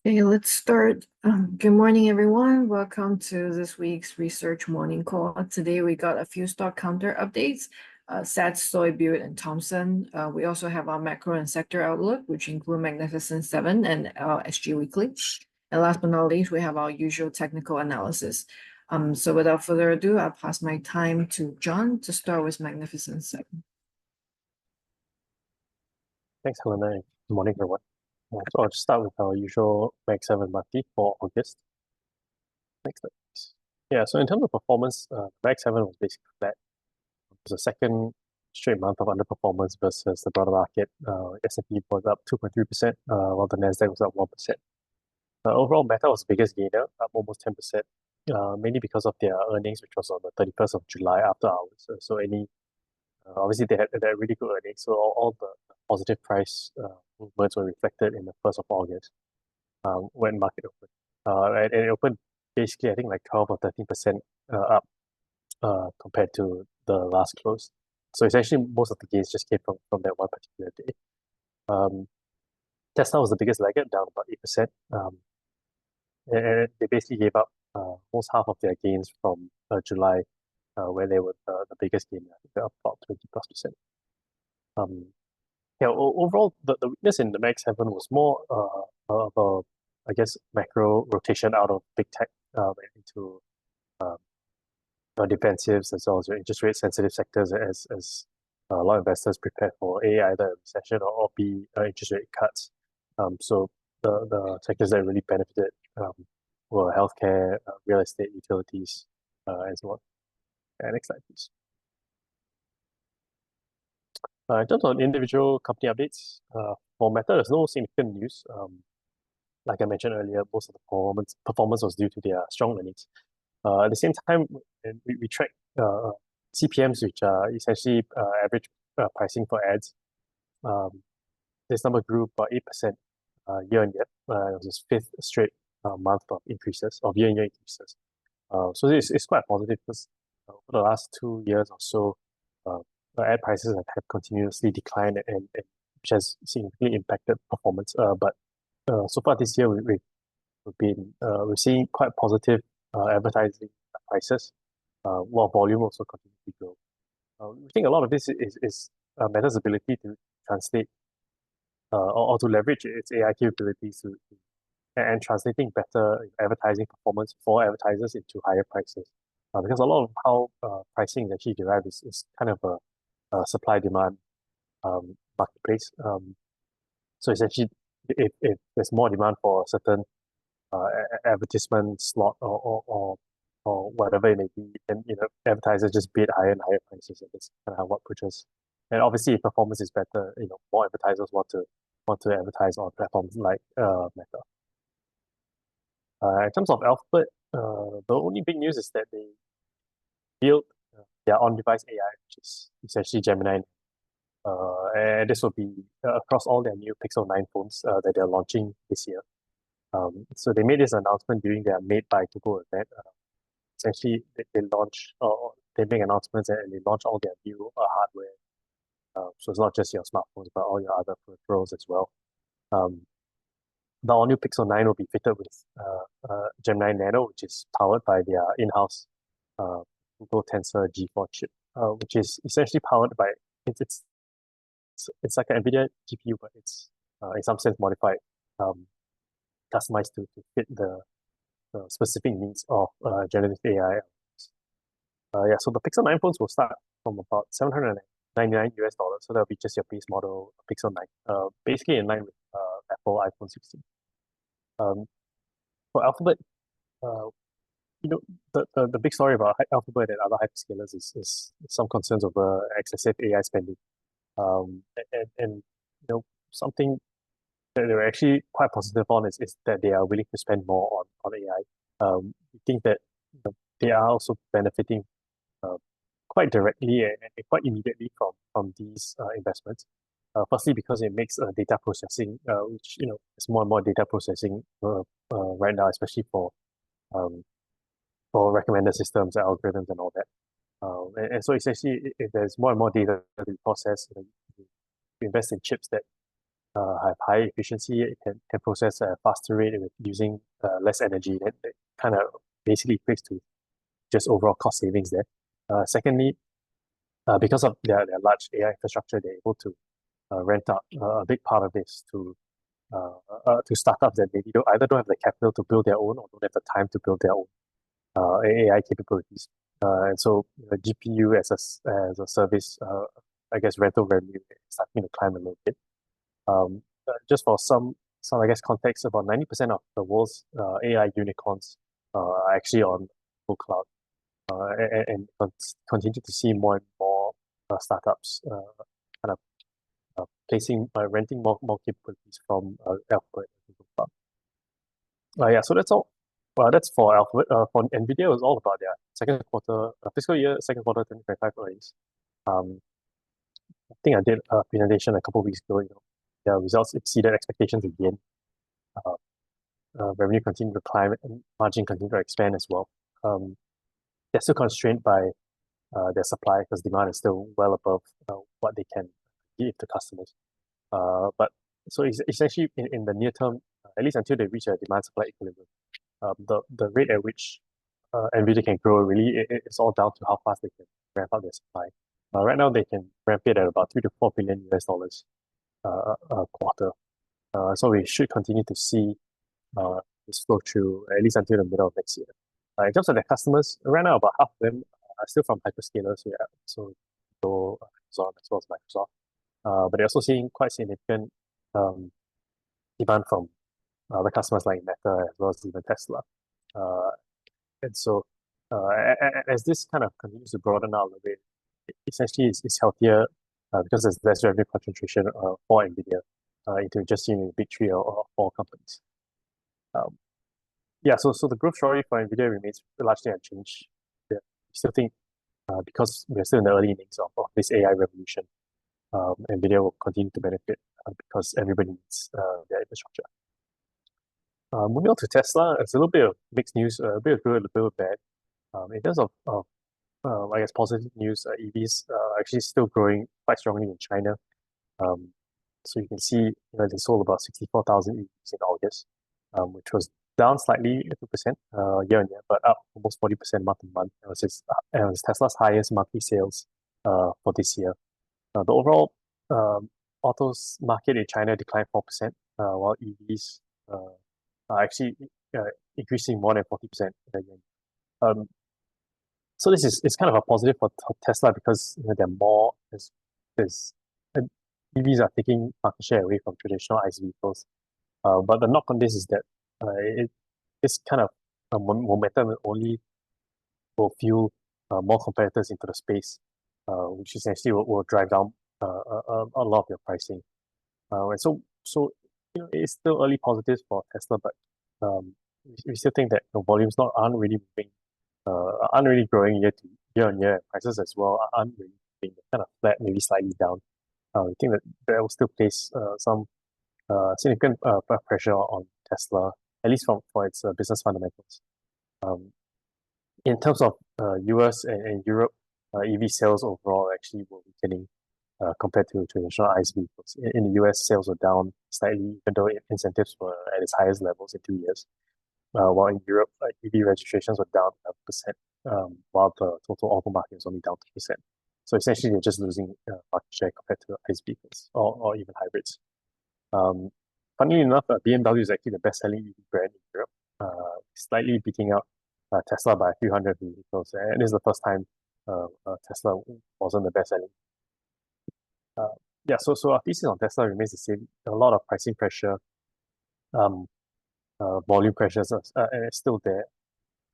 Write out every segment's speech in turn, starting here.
Okay, let's start. Good morning, everyone. Welcome to this week's research morning call. Today we got a few stock counter updates, SATS, Soilbuild, and Thomson. We also have our macro and sector outlook, which include Magnificent Seven and SG Weekly. And last but not least, we have our usual technical analysis. So without further ado, I'll pass my time to John to start with Magnificent Seven. Thanks, Helena, and good morning, everyone. So I'll just start with our usual Mag-7 monthly for August. Next slide, please. Yeah, so in terms of performance, Mag-7 was basically flat. It was the second straight month of underperformance versus the broader market. S&P was up 2.3%, while the Nasdaq was up 1%. Overall, Meta was the biggest gainer, up almost 10%, mainly because of their earnings, which was on the 31st of July after hours. Obviously, they had really good earnings, so all the positive price movements were reflected in the 1st of August when market opened. And it opened basically, I think, like 12 or 13% up compared to the last close. So essentially, most of the gains just came from that one particular day. Tesla was the biggest laggard, down about 8%. And they basically gave up almost half of their gains from July, where they were the biggest gainer. I think they're up about 20+%. Overall, the weakness in the Mag-7 was more of a, I guess, macro rotation out of big tech into defensives as well as your interest rate sensitive sectors as a lot of investors prepare for either a recession or B, interest rate cuts. So the sectors that really benefited were healthcare, real estate, utilities, and so on. Next slide, please. In terms of individual company updates, for Meta, there's no significant news. Like I mentioned earlier, most of the performance was due to their strong earnings. At the same time, we track CPMs, which are essentially average pricing for ads. This number grew about 8% year on year. It was its fifth straight month of increases, of year-on-year increases. So it's quite positive because for the last 2 years or so, the ad prices have continuously declined and which has significantly impacted performance. But so far this year, we're seeing quite positive advertising prices, while volume also continues to grow. We think a lot of this is Meta's ability to translate or to leverage its AI capabilities and translating better advertising performance for advertisers into higher prices. Because a lot of how pricing is actually derived is kind of a supply-demand marketplace. So essentially, if there's more demand for a certain advertisement slot or whatever it may be, then advertisers just bid higher and higher prices, and that's kind of what pushes. And obviously, if performance is better, more advertisers want to advertise on platforms like Meta. In terms of Alphabet, the only big news is that they built their on-device AI, which is essentially Gemini. And this will be across all their new Pixel 9 phones that they're launching this year. So they made this announcement during their Made by Google event. Essentially, they launch, they make announcements and they launch all their new hardware. So it's not just your smartphones, but all your other peripherals as well. The all-new Pixel 9 will be fitted with Gemini Nano, which is powered by their in-house Google Tensor G4 chip, which is essentially powered by it's like an NVIDIA GPU, but it's in some sense modified, customized to fit the specific needs of generative AI. So the Pixel 9 phones will start from about $799, so that'll be just your base model Pixel 9, basically in line with Apple iPhone 16. For Alphabet, the big story about Alphabet and other hyperscalers is some concerns over excessive AI spending. And something that they're actually quite positive on is that they are willing to spend more on AI. We think that they are also benefiting quite directly and quite immediately from these investments. Firstly, because it makes data processing, which there's more and more data processing right now, especially for recommender systems, algorithms, and all that. And so essentially, if there's more and more data to be processed, you invest in chips that have higher efficiency, it can process at a faster rate with using less energy. That kind of basically equates to just overall cost savings there. Secondly, because of their large AI infrastructure, they're able to rent out a big part of this to startups that maybe either don't have the capital to build their own or don't have the time to build their own AI capabilities. And so GPU as a service, I guess rental revenue is starting to climb a little bit. Just for some I guess context, about 90% of the world's AI unicorns are actually on Google Cloud, and continue to see more and more startups kind of renting more capabilities from Alphabet and Google Cloud. Yeah, so that's all. That's for Alphabet. For NVIDIA, it was all about their fiscal year, second quarter 2025 earnings. I think I did a presentation a couple of weeks ago. Their results exceeded expectations again. Revenue continued to climb and margin continued to expand as well. They're still constrained by their supply because demand is still well above what they can give to customers. But so essentially in the near term, at least until they reach a demand supply equilibrium, the rate at which NVIDIA can grow really it's all down to how fast they can ramp up their supply. Right now they can ramp it at about $3 to $4 billion a quarter. So we should continue to see this flow through at least until the middle of next year. In terms of their customers, right now about half of them are still from hyperscalers. Yeah, so Amazon as well as Microsoft. But they're also seeing quite significant demand from other customers like Meta as well as even Tesla. And so as this kind of continues to broaden out a little bit, essentially it's healthier because there's less revenue concentration for NVIDIA into just big three or four companies. Yeah, so the growth story for NVIDIA remains largely unchanged. We still think because we're still in the early innings of this AI revolution, NVIDIA will continue to benefit because everybody needs their infrastructure. Moving on to Tesla, it's a little bit of mixed news, a bit of good, a bit of bad. In terms of I guess positive news, EVs are actually still growing quite strongly in China. So you can see they sold about 64,000 EVs in August, which was down slightly 2% year on year, but up almost 40% month on month. It was Tesla's highest monthly sales for this year. The overall autos market in China declined 4%, while EVs are actually increasing more than 40% again. So this is kind of a positive for Tesla because they're more EVs are taking market share away from traditional ICE vehicles. But the knock on this is that this kind of momentum only will fuel more competitors into the space, which essentially will drive down a lot of their pricing. And so it's still early positives for Tesla, but we still think that volumes aren't really growing year on year. Prices as well aren't really moving, kind of flat, maybe slightly down. We think that will still place some significant pressure on Tesla, at least for its business fundamentals. In terms of US and Europe, EV sales overall actually were weakening compared to traditional ICE vehicles. In the US, sales were down slightly, even though incentives were at its highest levels in 2 years. While in Europe, EV registrations were down 11%, while the total auto market was only down 2%. So essentially, they're just losing market share compared to ICE vehicles or even hybrids. Funnily enough, BMW is actually the best-selling EV brand in Europe, slightly beating out Tesla by a few hundred vehicles. And this is the first time Tesla wasn't the best-selling. Yeah, so our thesis on Tesla remains the same. A lot of pricing pressure, volume pressures are still there,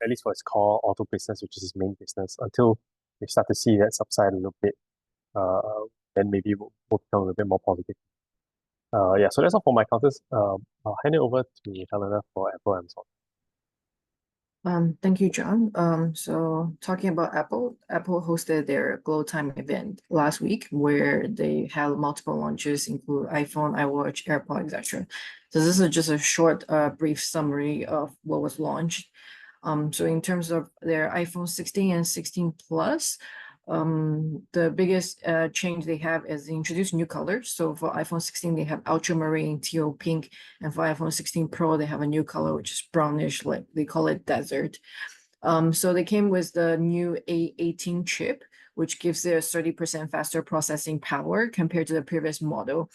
at least for its core auto business, which is its main business. Until we start to see that subside a little bit, then maybe we'll become a little bit more positive. Yeah, so that's all for my counters. I'll hand it over to Helena for Apple and Amazon. Thank you, John. So talking about Apple hosted their Glow Time event last week where they had multiple launches, include iPhone, iWatch, AirPods, etc. So this is just a short, brief summary of what was launched. So in terms of their iPhone 16 and 16 Plus, The biggest change they have is they introduce new colors. So for iPhone 16, they have ultramarine, teal, pink, and for iPhone 16 Pro, they have a new color which is brownish, like they call it desert. So they came with the new A18 chip, which gives it a 30% faster processing power compared to the previous model.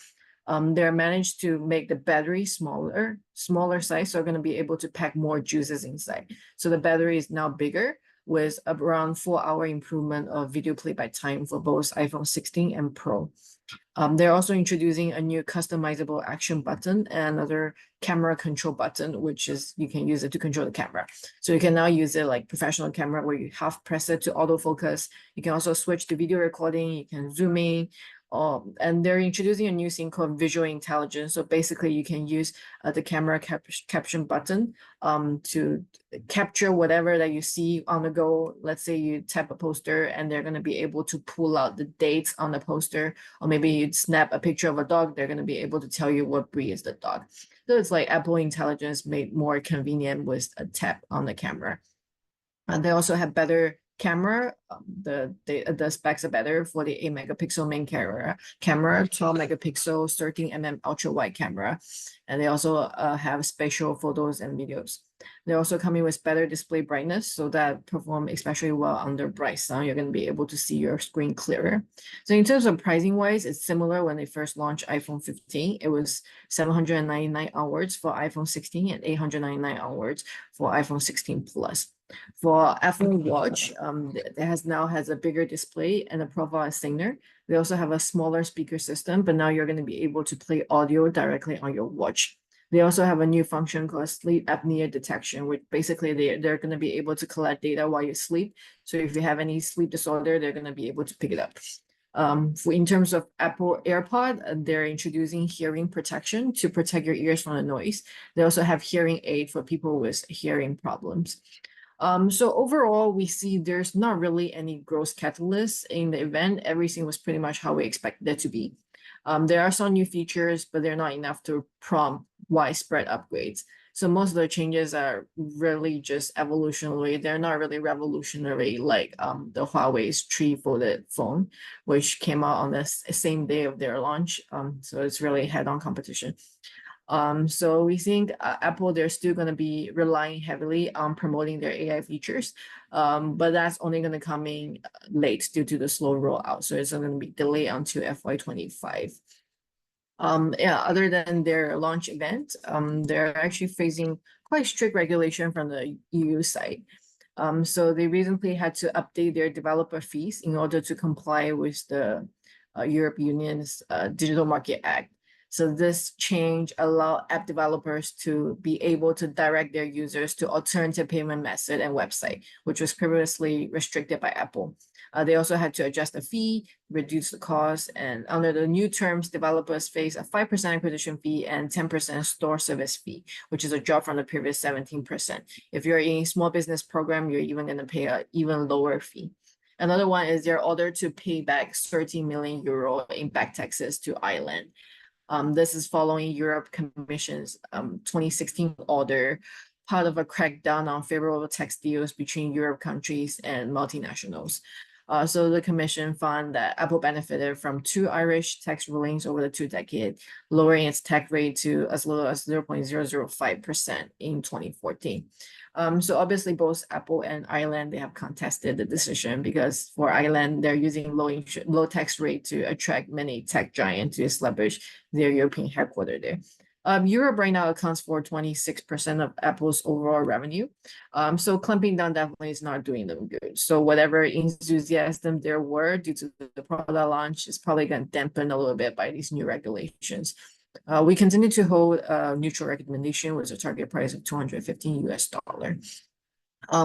They're managed to make the battery smaller size, so they're going to be able to pack more juices inside. So the battery is now bigger with around 4-hour improvement of video playback time for both iPhone 16 and Pro. They're also introducing a new customizable action button and another camera control button, which is you can use it to control the camera. So you can now use it like professional camera where you half press it to autofocus. You can also switch to video recording. You can zoom in. And they're introducing a new thing called visual intelligence. So basically, you can use the camera caption button to capture whatever that you see on the go. Let's say you tap a poster and they're going to be able to pull out the dates on the poster, or maybe you snap a picture of a dog, they're going to be able to tell you what breed is the dog. So it's like Apple Intelligence made more convenient with a tap on the camera. And they also have better camera. The specs are better for the 8-megapixel main camera, 12 megapixel, 13 ultra wide camera, and they also have spatial photos and videos. They're also coming with better display brightness, so that perform especially well under bright sun. You're going to be able to see your screen clearer. So in terms of pricing wise, it's similar when they first launched iPhone 15. It was 799 onwards for iPhone 16 and 899 onwards for iPhone 16 Plus. For Apple Watch, it now has a bigger display and a profile thinner. They also have a smaller speaker system, but now you're going to be able to play audio directly on your watch. They also have a new function called sleep apnea detection, which basically they're going to be able to collect data while you sleep. So if you have any sleep disorder, they're going to be able to pick it up. In terms of Apple AirPod, they're introducing hearing protection to protect your ears from the noise. They also have hearing aid for people with hearing problems. So overall, we see there's not really any growth catalyst in the event. Everything was pretty much how we expected it to be. There are some new features, but they're not enough to prompt widespread upgrades. So most of the changes are really just evolutionary. They're not really revolutionary like the Huawei's tree-folded phone, which came out on the same day of their launch. So it's really head-on competition. So we think Apple, they're still going to be relying heavily on promoting their AI features, but that's only going to come in late due to the slow rollout. So it's going to be delayed until FY25. Yeah, other than their launch event, they're actually facing quite strict regulation from the EU side. So they recently had to update their developer fees in order to comply with the Europe Union's Digital Market Act. So this change allows app developers to be able to direct their users to alternative payment method and website, which was previously restricted by Apple. They also had to adjust the fee, reduce the cost, and under the new terms, developers face a 5% acquisition fee and 10% store service fee, which is a drop from the previous 17%. If you're in a small business program, you're even going to pay an even lower fee. Another one is they're ordered to pay back 30 million euro in back taxes to Ireland. This is following Europe Commission's 2016 order, part of a crackdown on favorable tax deals between Europe countries and multinationals. So the commission found that Apple benefited from 2 Irish tax rulings over the 2 decades, lowering its tax rate to as low as 0.005% in 2014. So obviously both Apple and Ireland, they have contested the decision because for Ireland, they're using low tax rate to attract many tech giants to establish their European headquarters there. Europe right now accounts for 26% of Apple's overall revenue. So clamping down definitely is not doing them good. So whatever enthusiasm there were due to the product launch is probably going to dampen a little bit by these new regulations. We continue to hold a neutral recommendation with a target price of $215.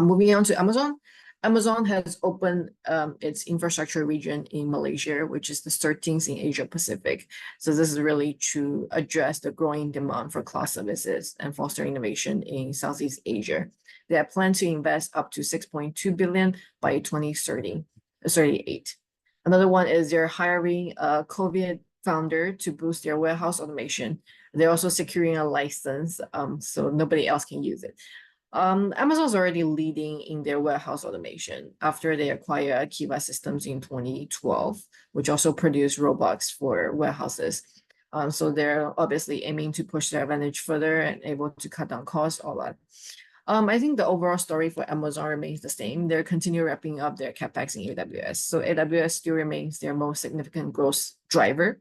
Moving on to Amazon. Amazon has opened its infrastructure region in Malaysia, which is the 13th in Asia Pacific. So this is really to address the growing demand for cloud services and foster innovation in Southeast Asia. They have planned to invest up to 6.2 billion by 2038. Another one is they're hiring a COVID founder to boost their warehouse automation. They're also securing a license, so nobody else can use it. Amazon's already leading in their warehouse automation after they acquired Kiva Systems in 2012, which also produced robots for warehouses. So they're obviously aiming to push their advantage further and able to cut down costs, all that. I think the overall story for Amazon remains the same. They're continue wrapping up their capex in AWS. So AWS still remains their most significant growth driver.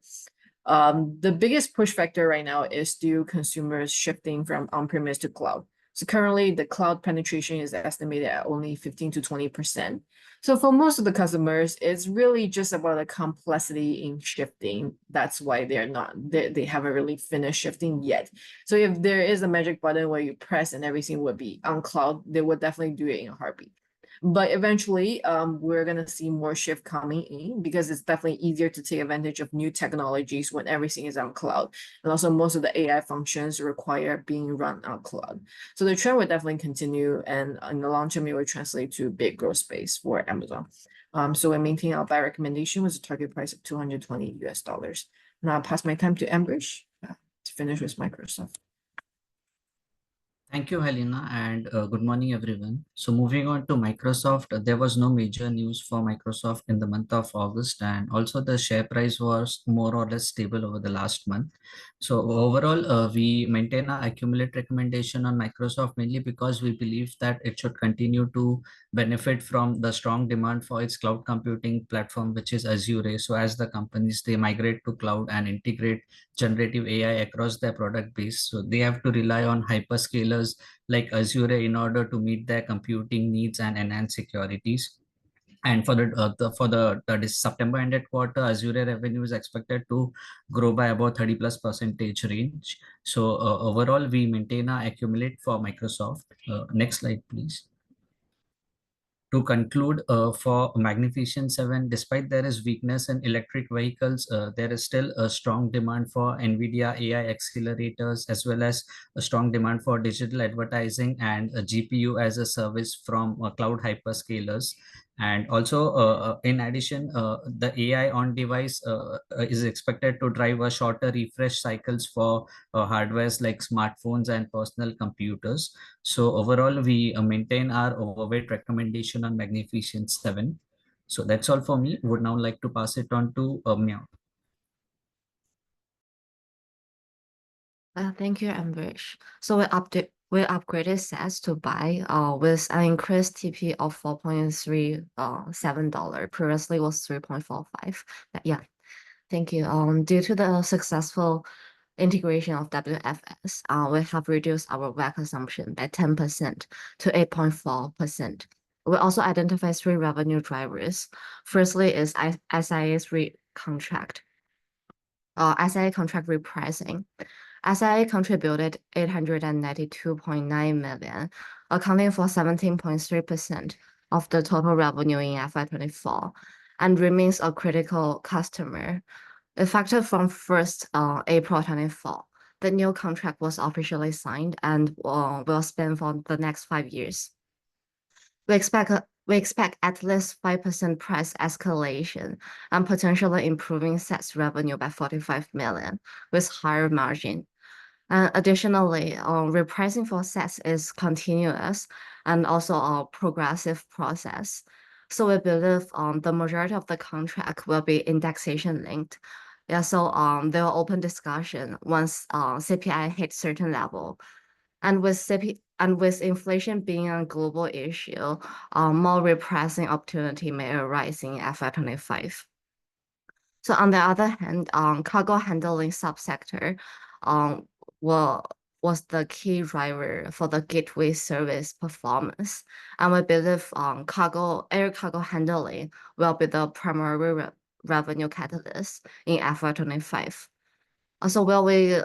The biggest push factor right now is still consumers shifting from on-premise to cloud. So currently the cloud penetration is estimated at only 15 to 20%. So for most of the customers, it's really just about the complexity in shifting. That's why they haven't really finished shifting yet. So if there is a magic button where you press and everything would be on cloud, they would definitely do it in a heartbeat. But eventually, we're gonna see more shift coming in because it's definitely easier to take advantage of new technologies when everything is on cloud. And also most of the AI functions require being run on cloud. So the trend will definitely continue, and in the long term, it will translate to big growth space for Amazon. So we maintain our buy recommendation with a target price of $220. Now I'll pass my time to Ambrish to finish with Microsoft. Thank you, Helena, and good morning, everyone. So moving on to Microsoft, there was no major news for Microsoft in the month of August, and also the share price was more or less stable over the last month. So overall, we maintain our accumulate recommendation on Microsoft mainly because we believe that it should continue to benefit from the strong demand for its cloud computing platform, which is Azure. So as the companies, they migrate to cloud and integrate generative AI across their product base. So they have to rely on hyperscalers like Azure in order to meet their computing needs and enhance securities. And for this September ended quarter, Azure revenue is expected to grow by about 30+% range. So overall, we maintain our accumulate for Microsoft. Next slide, please. To conclude, for Magnificent 7, despite there is weakness in electric vehicles, there is still a strong demand for NVIDIA AI accelerators, as well as a strong demand for digital advertising and a GPU as a service from cloud hyperscalers. And also, in addition, the AI on device is expected to drive a shorter refresh cycles for hardwares like smartphones and personal computers. So overall, we maintain our overweight recommendation on Magnificent 7. So that's all for me. Would now like to pass it on to Meow. Thank you, Ambrish. So we upgraded SATS to buy with an increased TP of $4.37. Previously was 3.45. Yeah, thank you. Due to the successful integration of WFS, we have reduced our WACC assumption by 10% to 8.4%. We also identify 3 revenue drivers. Firstly is SIA's contract repricing. SIA contributed 892.9 million, accounting for 17.3% of the total revenue in FY24, and remains a critical customer. Effective from 1st April 24, the new contract was officially signed and will span for the next 5 years. We expect at least 5% price escalation and potentially improving SATS revenue by 45 million with higher margin. Additionally, repricing for SATS is continuous and also a progressive process. So we believe the majority of the contract will be indexation linked. Yeah, so there will open discussion once CPI hits certain level. And with inflation being a global issue, more repricing opportunity may arise in FY25. So on the other hand, cargo handling subsector was the key driver for the gateway service performance. And we believe air cargo handling will be the primary revenue catalyst in FY25. So while we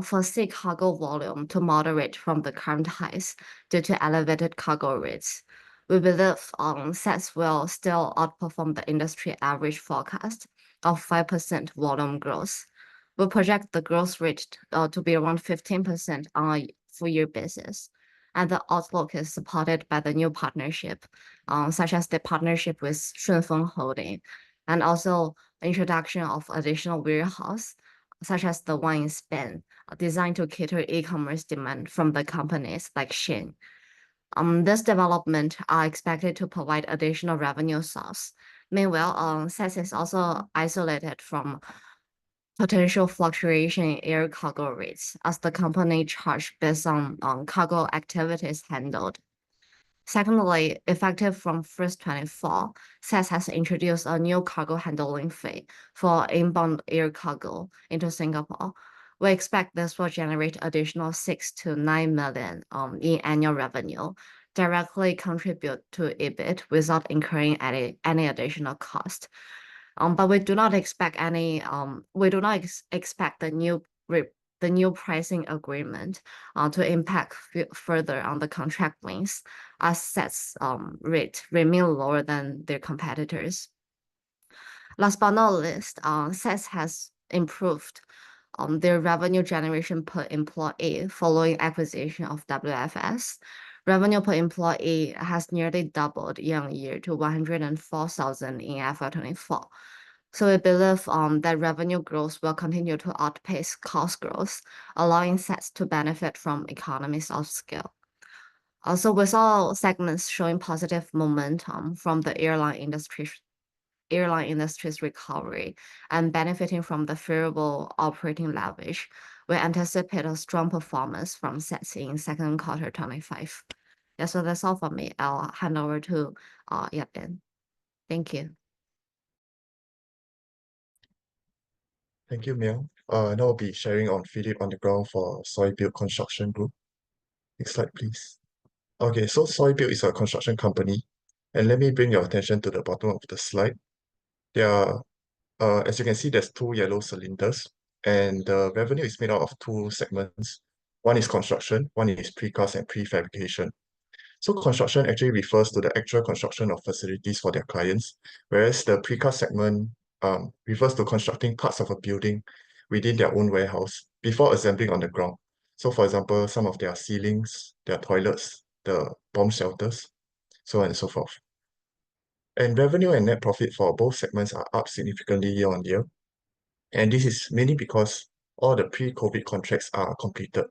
foresee cargo volume to moderate from the current highs due to elevated cargo rates, we believe SATS will still outperform the industry average forecast of 5% volume growth. We project the growth rate to be around 15% on a full-year basis. And the outlook is supported by the new partnership, such as the partnership with Shunfeng Holding, and also introduction of additional warehouse, such as the one in Spain, designed to cater e-commerce demand from the companies like Shein. This development are expected to provide additional revenue source. Meanwhile, SATS is also isolated from potential fluctuation in air cargo rates as the company charged based on cargo activities handled. Secondly, effective from 1st 24, SATS has introduced a new cargo handling fee for inbound air cargo into Singapore. We expect this will generate additional 6 to 9 million in annual revenue, directly contribute to EBIT without incurring any additional cost. But we do not expect expect the new pricing agreement to impact further on the contract wins as SATS rate remain lower than their competitors. Last but not least, SATS has improved their revenue generation per employee following acquisition of WFS. Revenue per employee has nearly doubled year-on-year to 104,000 in FY24. So we believe that revenue growth will continue to outpace cost growth, allowing SATS to benefit from economies of scale. Also, with all segments showing positive momentum from the airline industry's recovery and benefiting from the favorable operating leverage, we anticipate a strong performance from SATS in second quarter 25. Yeah, so that's all for me. I'll hand over to Yap-in. Thank you. Thank you, Mel. Now I'll be sharing on Phillip on the ground for Soilbuild Construction Group. Next slide, please. Okay, so Soilbuild is a construction company, and let me bring your attention to the bottom of the slide. There are, as you can see, there's two yellow cylinders, and the revenue is made out of two segments. One is construction, one is precast and prefabrication. So construction actually refers to the actual construction of facilities for their clients, whereas the precast segment refers to constructing parts of a building within their own warehouse before assembling on the ground. So for example, some of their ceilings, their toilets, the bomb shelters, so on and so forth. And revenue and net profit for both segments are up significantly year on year. And this is mainly because all the pre-COVID contracts are completed.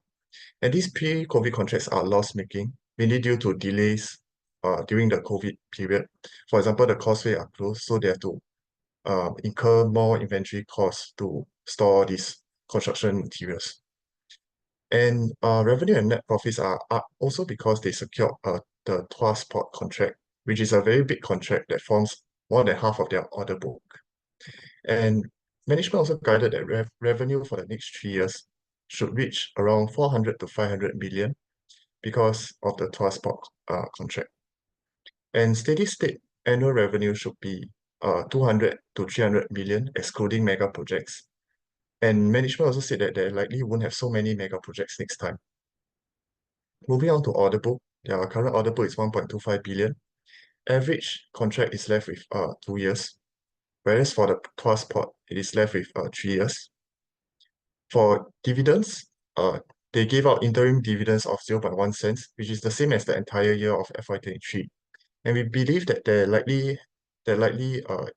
And these pre-COVID contracts are loss-making, mainly due to delays during the COVID period. For example, the causeway are closed, so they have to incur more inventory costs to store these construction materials. And revenue and net profits are up also because they secured the Tuas Port contract, which is a very big contract that forms more than half of their order book. And management also guided that revenue for the next 3 years should reach around 400 to 500 million because of the Tuas Port contract. And steady state annual revenue should be 200 to 300 million, excluding mega projects. And management also said that they likely won't have so many mega projects next time. Moving on to order book, their current order book is 1.25 billion. Average contract is left with 2 years, whereas for the Tuas Port, it is left with 3 years. For dividends, they gave out interim dividends of 0.1 cents, which is the same as the entire year of FY23. And we believe that there likely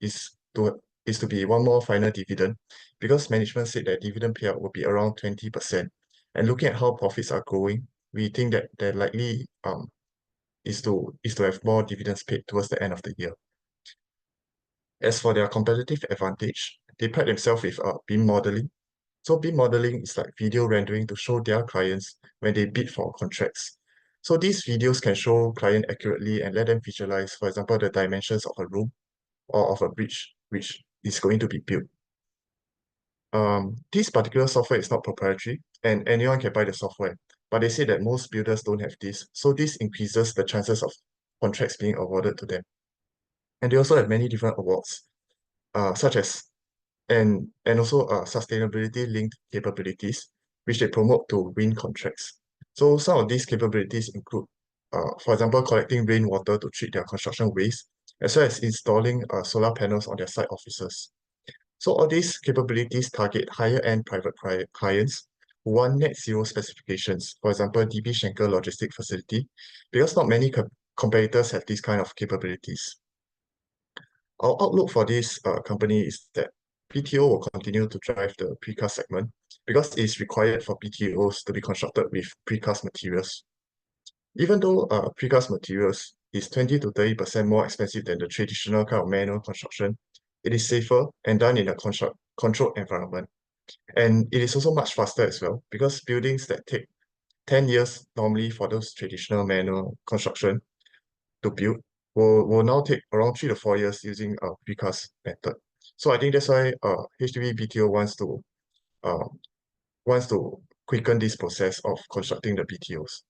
is to be one more final dividend because management said that dividend payout will be around 20%. And looking at how profits are growing, we think that there likely is to have more dividends paid towards the end of the year. As for their competitive advantage, they pride themselves with BIM modeling. So BIM modeling is like video rendering to show their clients when they bid for contracts. So these videos can show client accurately and let them visualize, for example, the dimensions of a room or of a bridge which is going to be built. This particular software is not proprietary and anyone can buy the software, but they say that most builders don't have this. So this increases the chances of contracts being awarded to them. And they also have many different awards, such as and also sustainability-linked capabilities, which they promote to win contracts. So some of these capabilities include, for example, collecting rainwater to treat their construction waste, as well as installing solar panels on their site offices. So all these capabilities target higher-end private clients who want net zero specifications, for example, DB Schenker Logistic Facility, because not many competitors have these kind of capabilities. Our outlook for this company is that PTO will continue to drive the precast segment because it is required for PTOs to be constructed with precast materials. Even though precast materials is 20 to 30% more expensive than the traditional kind of manual construction, it is safer and done in a controlled environment. And it is also much faster as well, because buildings that take 10 years normally for those traditional manual construction to build will now take around 3 to 4 years using a precast method. So I think that's why HDB BTO wants to quicken this process of constructing the BTOs.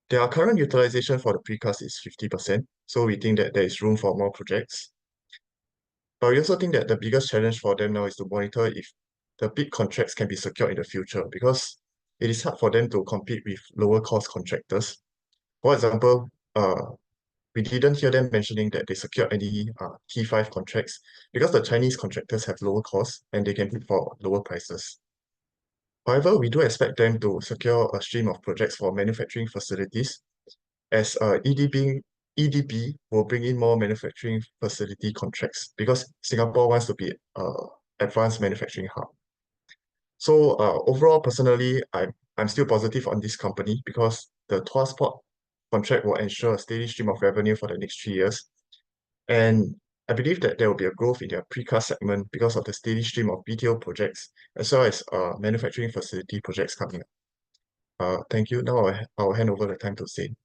Their current utilization for the precast is 50%, so we think that there is room for more projects. But we also think that the biggest challenge for them now is to monitor if the big contracts can be secured in the future, because it is hard for them to compete with lower cost contractors. For example, we didn't hear them mentioning that they secured any T5 contracts because the Chinese contractors have lower costs and they can bid for lower prices. However, we do expect them to secure a stream of projects for manufacturing facilities, as EDB will bring in more manufacturing facility contracts because Singapore wants to be an advanced manufacturing hub. So overall, personally, I'm still positive on this company because the Tuas Port contract will ensure a steady stream of revenue for the next 3 years. And I believe that there will be a growth in their precast segment because of the steady stream of BTO projects, as well as manufacturing facility projects coming up. Thank you. Now I'll hand over the time to Zane.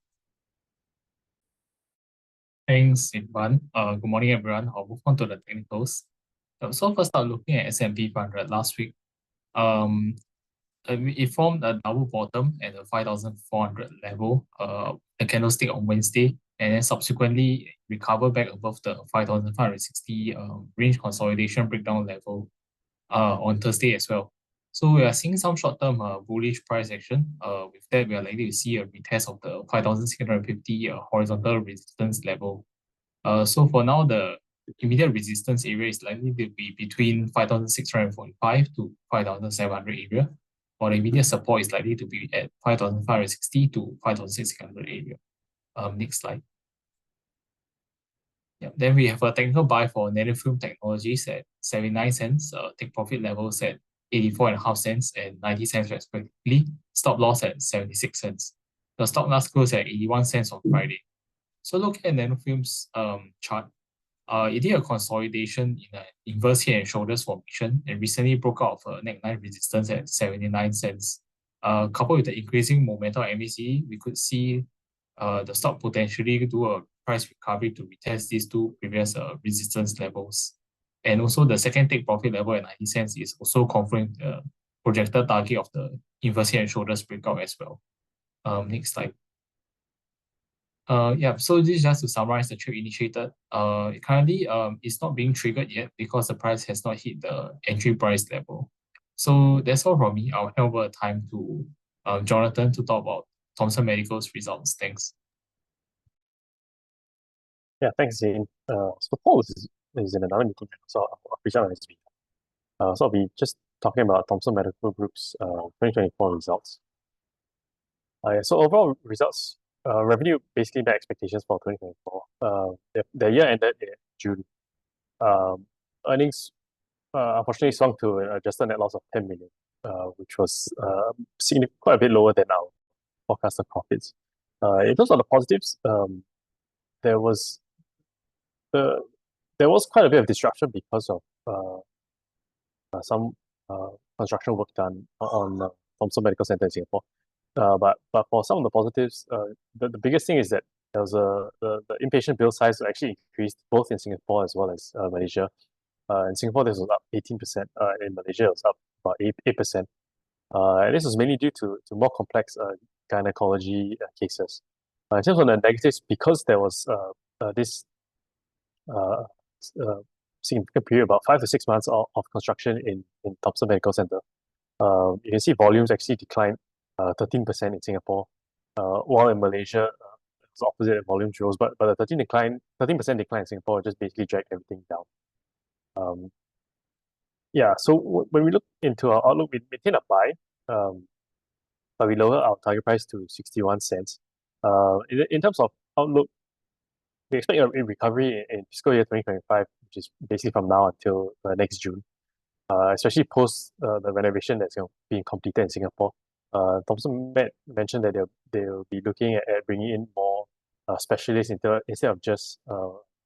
Thanks, Irfan. Good morning, everyone. I'll move on to the technicals. So first, start looking at S&P 500 last week. It formed a double bottom at the 5,400 level, the candlestick on Wednesday, and then subsequently recover back above the 5,560 range consolidation breakdown level on Thursday as well. So we are seeing some short-term bullish price action. With that, we are likely to see a retest of the 5,650 horizontal resistance level. So for now, the immediate resistance area is likely to be between 5,645 to 5,700 area, while the immediate support is likely to be at 5,560 to 5,600 area. Next slide. Yeah, then we have a technical buy for Nanofilm Technologies at 79 cents, take profit levels at 84.5 cents and 90 cents respectively, stop loss at 76 cents. The stock last closed at 81 cents on Friday. So looking at Nanofilm's chart, it did a consolidation in an inverse head and shoulders formation and recently broke out of a neckline resistance at 79 cents. Coupled with the increasing momentum of MACD, we could see the stock potentially do a price recovery to retest these two previous resistance levels. And also the second take profit level at 90 cents is also confirming the projected target of the inverse head and shoulders breakout as well. Next slide. Yeah, so this is just to summarize the trade initiated. Currently, it's not being triggered yet because the price has not hit the entry price level. So that's all from me. I'll hand over time to Jonathan to talk about Thomson Medical's results. Thanks. Yeah, thanks, Zane. So Paul is in another meeting, so I'll present on his behalf. So I'll be just talking about Thomson Medical Group's 2024 results. So overall results, revenue basically met expectations for 2024. The year ended in June. Earnings unfortunately swung to an adjusted net loss of 10 million, which was quite a bit lower than our forecasted profits. In terms of the positives, there was quite a bit of disruption because of some construction work done on Thomson Medical Center in Singapore. But for some of the positives, the biggest thing is that there was the inpatient bill size actually increased both in Singapore as well as Malaysia. In Singapore, this was up 18%. In Malaysia, it was up about 8%. And this was mainly due to more complex gynecology cases. In terms of the negatives, because there was this significant period, about 5 to 6 months of construction in Thomson Medical Center, you can see volumes actually declined 13% in Singapore, while in Malaysia, it's opposite, volumes rose, but the 13% decline in Singapore just basically dragged everything down. Yeah, so when we look into our outlook, we maintain a buy, but we lower our target price to 61 cents. In terms of outlook, we expect a recovery in fiscal year 2025, which is basically from now until next June, especially post the renovation that's being completed in Singapore. Thomson mentioned that they'll be looking at bringing in more specialists instead of just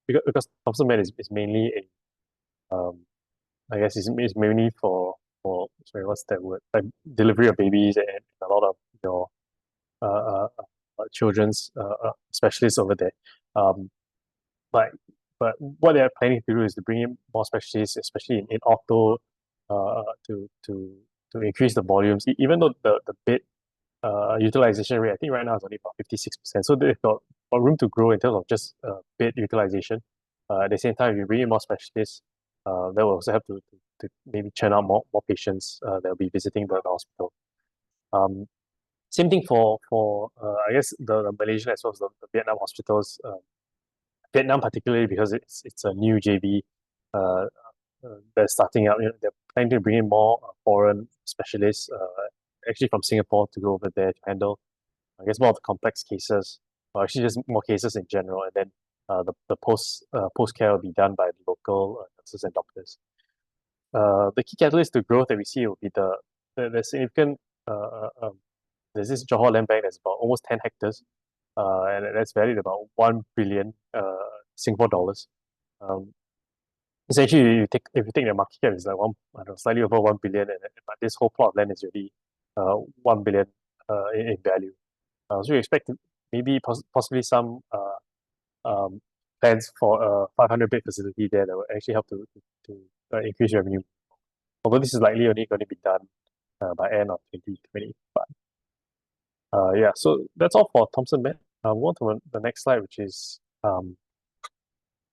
because Thomson Med is mainly I guess it's mainly sorry, what's that word, like delivery of babies and a lot of your children's specialists over there. But what they're planning to do is to bring in more specialists, especially in ortho, to increase the volumes. Even though the bed utilization rate, I think right now is only about 56%. So they've got room to grow in terms of just bed utilization. At the same time, if you bring in more specialists, that will also have to maybe churn out more patients that will be visiting the hospital. Same thing for I guess the Malaysian as well as the Vietnam hospitals. Vietnam particularly because it's a new JV that's starting out. They're planning to bring in more foreign specialists, actually from Singapore, to go over there to handle, I guess, more of the complex cases, or actually just more cases in general. And then the post care will be done by the local nurses and doctors. The key catalyst to growth that we see will be the significant. There's this Johor land bank that's about almost 10 hectares, and that's valued about 1 billion Singapore dollars. Essentially, if you take the market cap, it's like slightly over 1 billion, but this whole plot of land is already 1 billion in value. So we expect maybe possibly some plans for a 500-bed facility there that will actually help to increase revenue. Although this is likely only going to be done by end of 2025. Yeah, so that's all for Thomson Med. Move on to the next slide, which is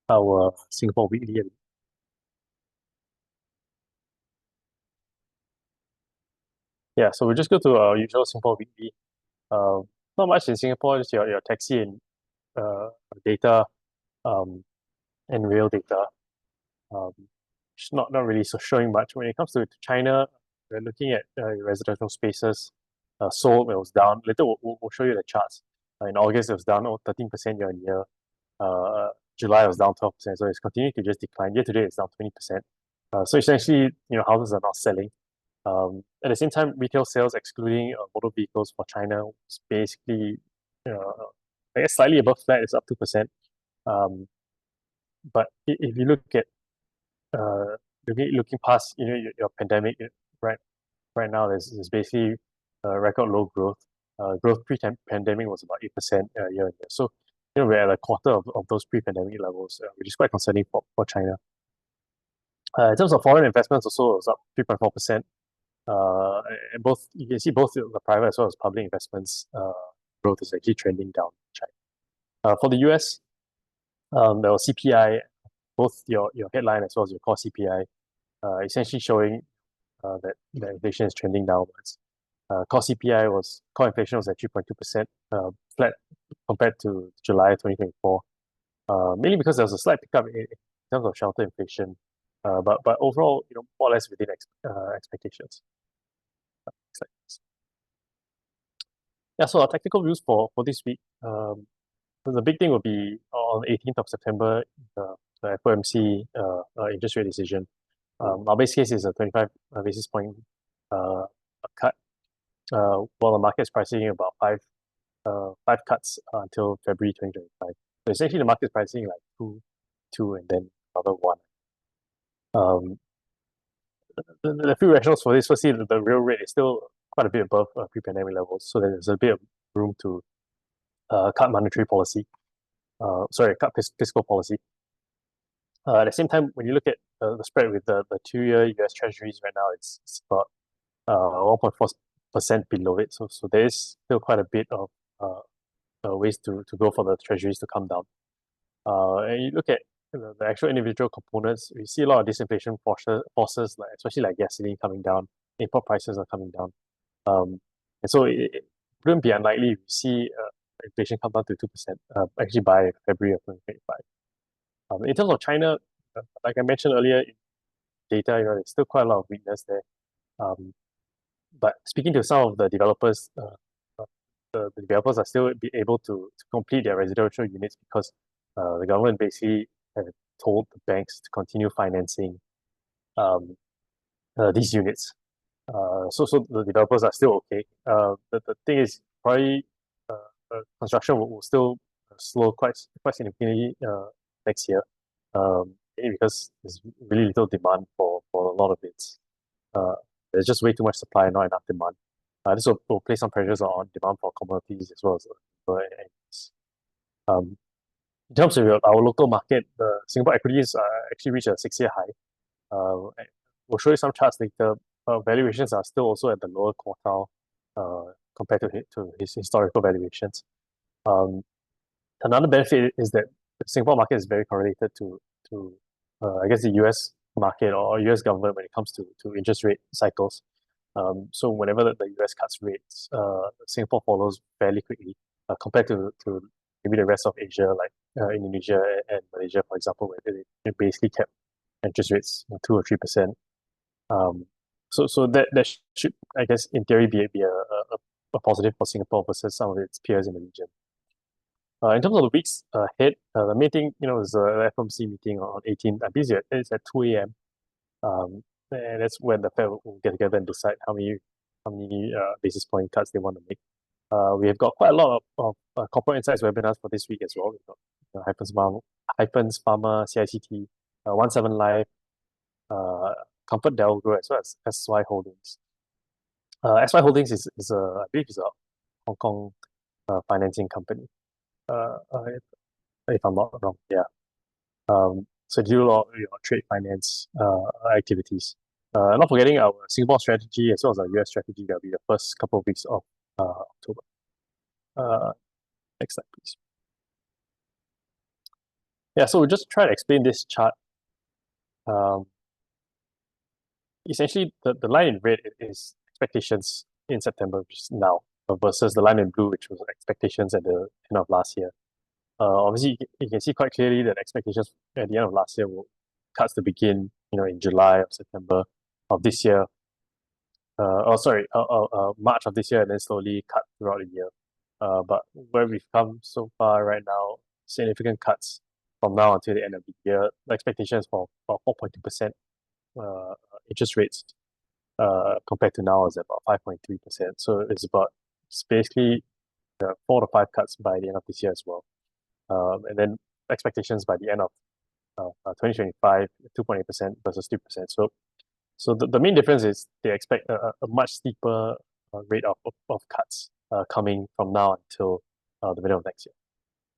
our Singapore Weekly. Yeah, so we'll just go to our usual Singapore Weekly. Not much in Singapore, just your taxi and data and rail data. It's not really showing much. When it comes to China, we're looking at residential spaces. Seoul, it was down. Later we'll show you the charts. In August, it was down 13% year on year. July was down 12%, so it's continuing to just decline. Year to date, it's down 20%. So essentially, houses are not selling. At the same time, retail sales, excluding motor vehicles for China, was basically, I guess, slightly above flat. It's up 2%. But if you look at looking past, your pandemic, right now, there's basically record low growth. Growth pre-pandemic was about 8% year on year. So, we're at a quarter of those pre-pandemic levels, which is quite concerning for China. In terms of foreign investments, also it was up 3.4%. And you can see both the private as well as public investments growth is actually trending down in China. For the US, there was CPI, both your headline as well as your core CPI, essentially showing that inflation is trending downwards. Core inflation was at 3.2%, flat compared to July 2024, mainly because there was a slight pickup in terms of shelter inflation, but overall, more or less within expectations. Yeah, so our technical views for this week. The big thing will be on 18th of September, the FOMC interest rate decision. Our base case is a 25 basis point cut, while the market's pricing about five cuts until February 2025. So essentially, the market's pricing like two, and then another one. The few rationales for this, firstly, the real rate is still quite a bit above pre-pandemic levels, so there's a bit of room to cut monetary policy. Cut fiscal policy. At the same time, when you look at the spread with the 2-year US Treasuries right now, it's about 1.4% below it. So there is still quite a bit of ways to go for the Treasuries to come down. And you look at the actual individual components, we see a lot of disinflation forces, especially like gasoline coming down, import prices are coming down. And so it wouldn't be unlikely if we see inflation come down to 2%, actually by February of 2025. In terms of China, like I mentioned earlier, in data, there's still quite a lot of weakness there. But speaking to some of the developers, the developers are still be able to complete their residential units because the government basically told the banks to continue financing these units. So the developers are still okay. The thing is probably construction will still slow quite significantly next year. Maybe because there's really little demand for a lot of it. There's just way too much supply and not enough demand. This will place some pressures on demand for commodities as well as in terms of our local market, the Singapore equities actually reached a 6-year high. We'll show you some charts later. Valuations are still also at the lower quartile compared to his historical valuations. Another benefit is that the Singapore market is very correlated to I guess the US market or US government when it comes to interest rate cycles. So whenever the US cuts rates, Singapore follows fairly quickly compared to maybe the rest of Asia, like Indonesia and Malaysia, for example, where they basically kept interest rates 2 or 3%. So that should, I guess, in theory, be a positive for Singapore versus some of its peers in the region. In terms of the weeks ahead, the main thing, is the FOMC meeting on 18th. I believe it's at 2 a.m. And that's when the Fed will get together and decide how many basis point cuts they want to make. We have got quite a lot of corporate insights webinars for this week as well. We've got Hyphens Pharma, CICT, 17 Live, Comfort Delgro, as well as SY Holdings. SY Holdings is I believe is a Hong Kong financing company. If I'm not wrong, yeah. So do a lot of trade finance activities. Not forgetting our Singapore strategy as well as our US strategy. That'll be the first couple of weeks of October. Next slide, please. Yeah, so we'll just try to explain this chart. Essentially, the line in red is expectations in September, which is now, versus the line in blue, which was expectations at the end of last year. Obviously, you can see quite clearly that expectations at the end of last year will cuts to begin, in July or September of this year. March of this year, and then slowly cut throughout the year. But where we've come so far right now, significant cuts from now until the end of the year. The expectations for 4.2% interest rates compared to now is about 5.3%. So it's basically 4 to 5 cuts by the end of this year as well. And then expectations by the end of 2025, 2.8% versus 2%. So the main difference is they expect a much steeper rate of cuts coming from now until the middle of next year.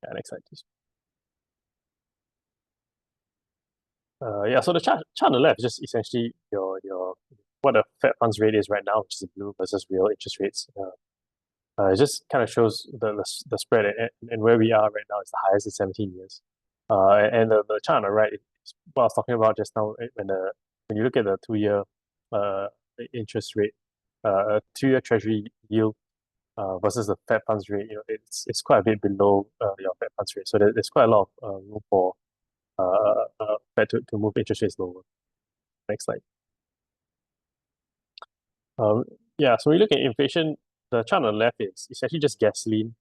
Yeah, next slide, please. So the chart on the left is just essentially your what the Fed funds rate is right now, which is blue, versus real interest rates. It just kind of shows the spread, and where we are right now is the highest in 17 years. And the chart on the right is what I was talking about just now. When you look at the 2-year interest rate, 2-year Treasury yield versus the Fed funds rate, it's quite a bit below your Fed funds rate. So there's quite a lot of room for Fed to move interest rates lower. Next slide. Yeah, so when you look at inflation, the chart on the left is essentially just gasoline,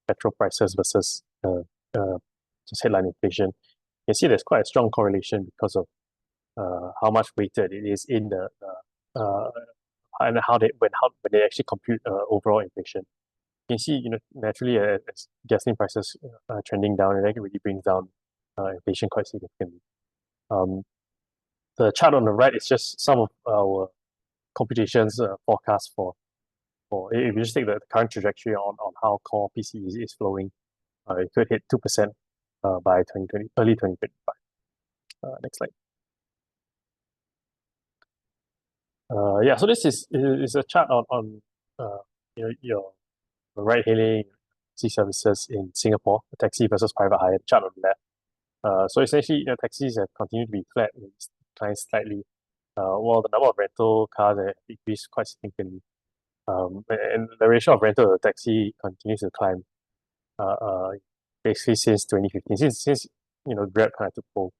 petrol prices versus just headline inflation. You can see there's quite a strong correlation because of how much weighted it is in the and when they actually compute overall inflation. You can see, naturally as gasoline prices are trending down, it really brings down inflation quite significantly. The chart on the right is just some of our computations forecast for if you just take the current trajectory on how core PCE is flowing, it could hit 2% by early 2025. Next slide. So this is a chart on your ride-hailing taxi services in Singapore, the taxi versus private hire, chart on the left. So essentially, taxis have continued to be flat and declined slightly, while the number of rental cars have decreased quite significantly. And the ratio of rental to taxi continues to climb, basically since 2015, since Grab kind of took hold.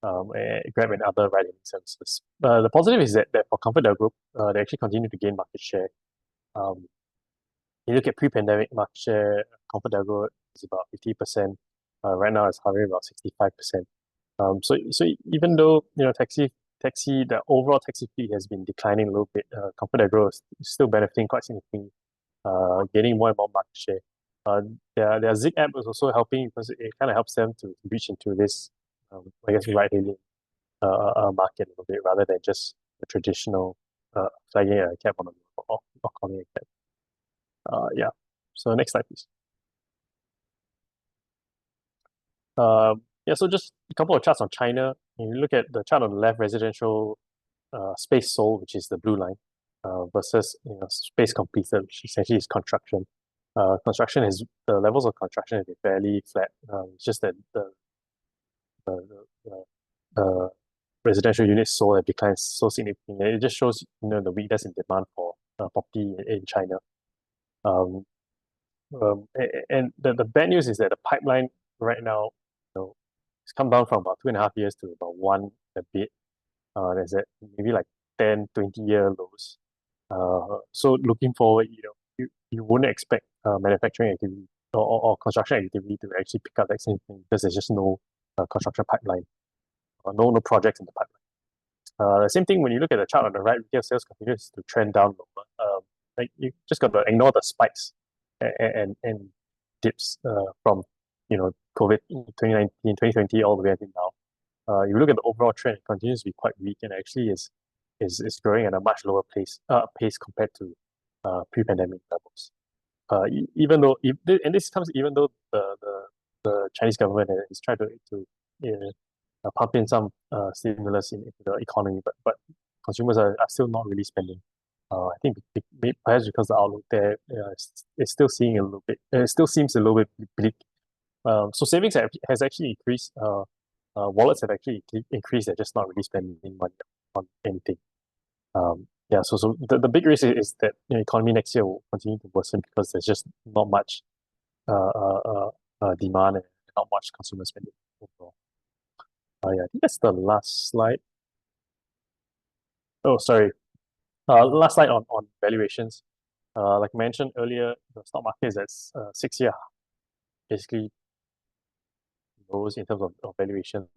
Grab and other ride-hailing services. The positive is that for ComfortDelGro Group, they actually continue to gain market share. You look at pre-pandemic market share, ComfortDelGro is about 50%. Right now, it's hovering about 65%. So even though taxi the overall taxi fleet has been declining a little bit. ComfortAgro is still benefiting quite significantly, gaining more and more market share. Their Zig app is also helping because it kind of helps them to reach into this, I guess, ride-hailing market a little bit rather than just the traditional flagging a cab on the road or calling a cab. Yeah. So next slide, please. Yeah, so just a couple of charts on China. When you look at the chart on the left, residential space sold, which is the blue line, versus space completed, which essentially is construction. Construction is the levels of construction have been fairly flat. It's just that the residential units sold have declined so significantly. It just shows the weakness in demand for property in China. And the bad news is that the pipeline right now, it's come down from about 2.5 years to about 1 a bit. There's maybe like 10, 20-year lows. So looking forward, you wouldn't expect manufacturing activity or construction activity to actually pick up that same thing because there's just no construction pipeline, no projects in the pipeline. The same thing when you look at the chart on the right, retail sales continues to trend down lower. Like you just got to ignore the spikes and dips from COVID 2019, 2020 all the way until now. You look at the overall trend, it continues to be quite weak and actually is growing at a much lower pace compared to pre-pandemic levels. Even though this comes even though the Chinese government is trying to pump in some stimulus into the economy, but consumers are still not really spending. I think perhaps because the outlook there it's still seeing a little bit. It still seems a little bit bleak. So savings has actually increased. Wallets have actually increased. They're just not really spending money on anything. Yeah. So the big risk is that economy next year will continue to worsen because there's just not much demand and not much consumer spending overall. Yeah, I think that's the last slide. Oh, sorry. Last slide on valuations. Like I mentioned earlier, the stock market is at 6-year basically lows in terms of valuations.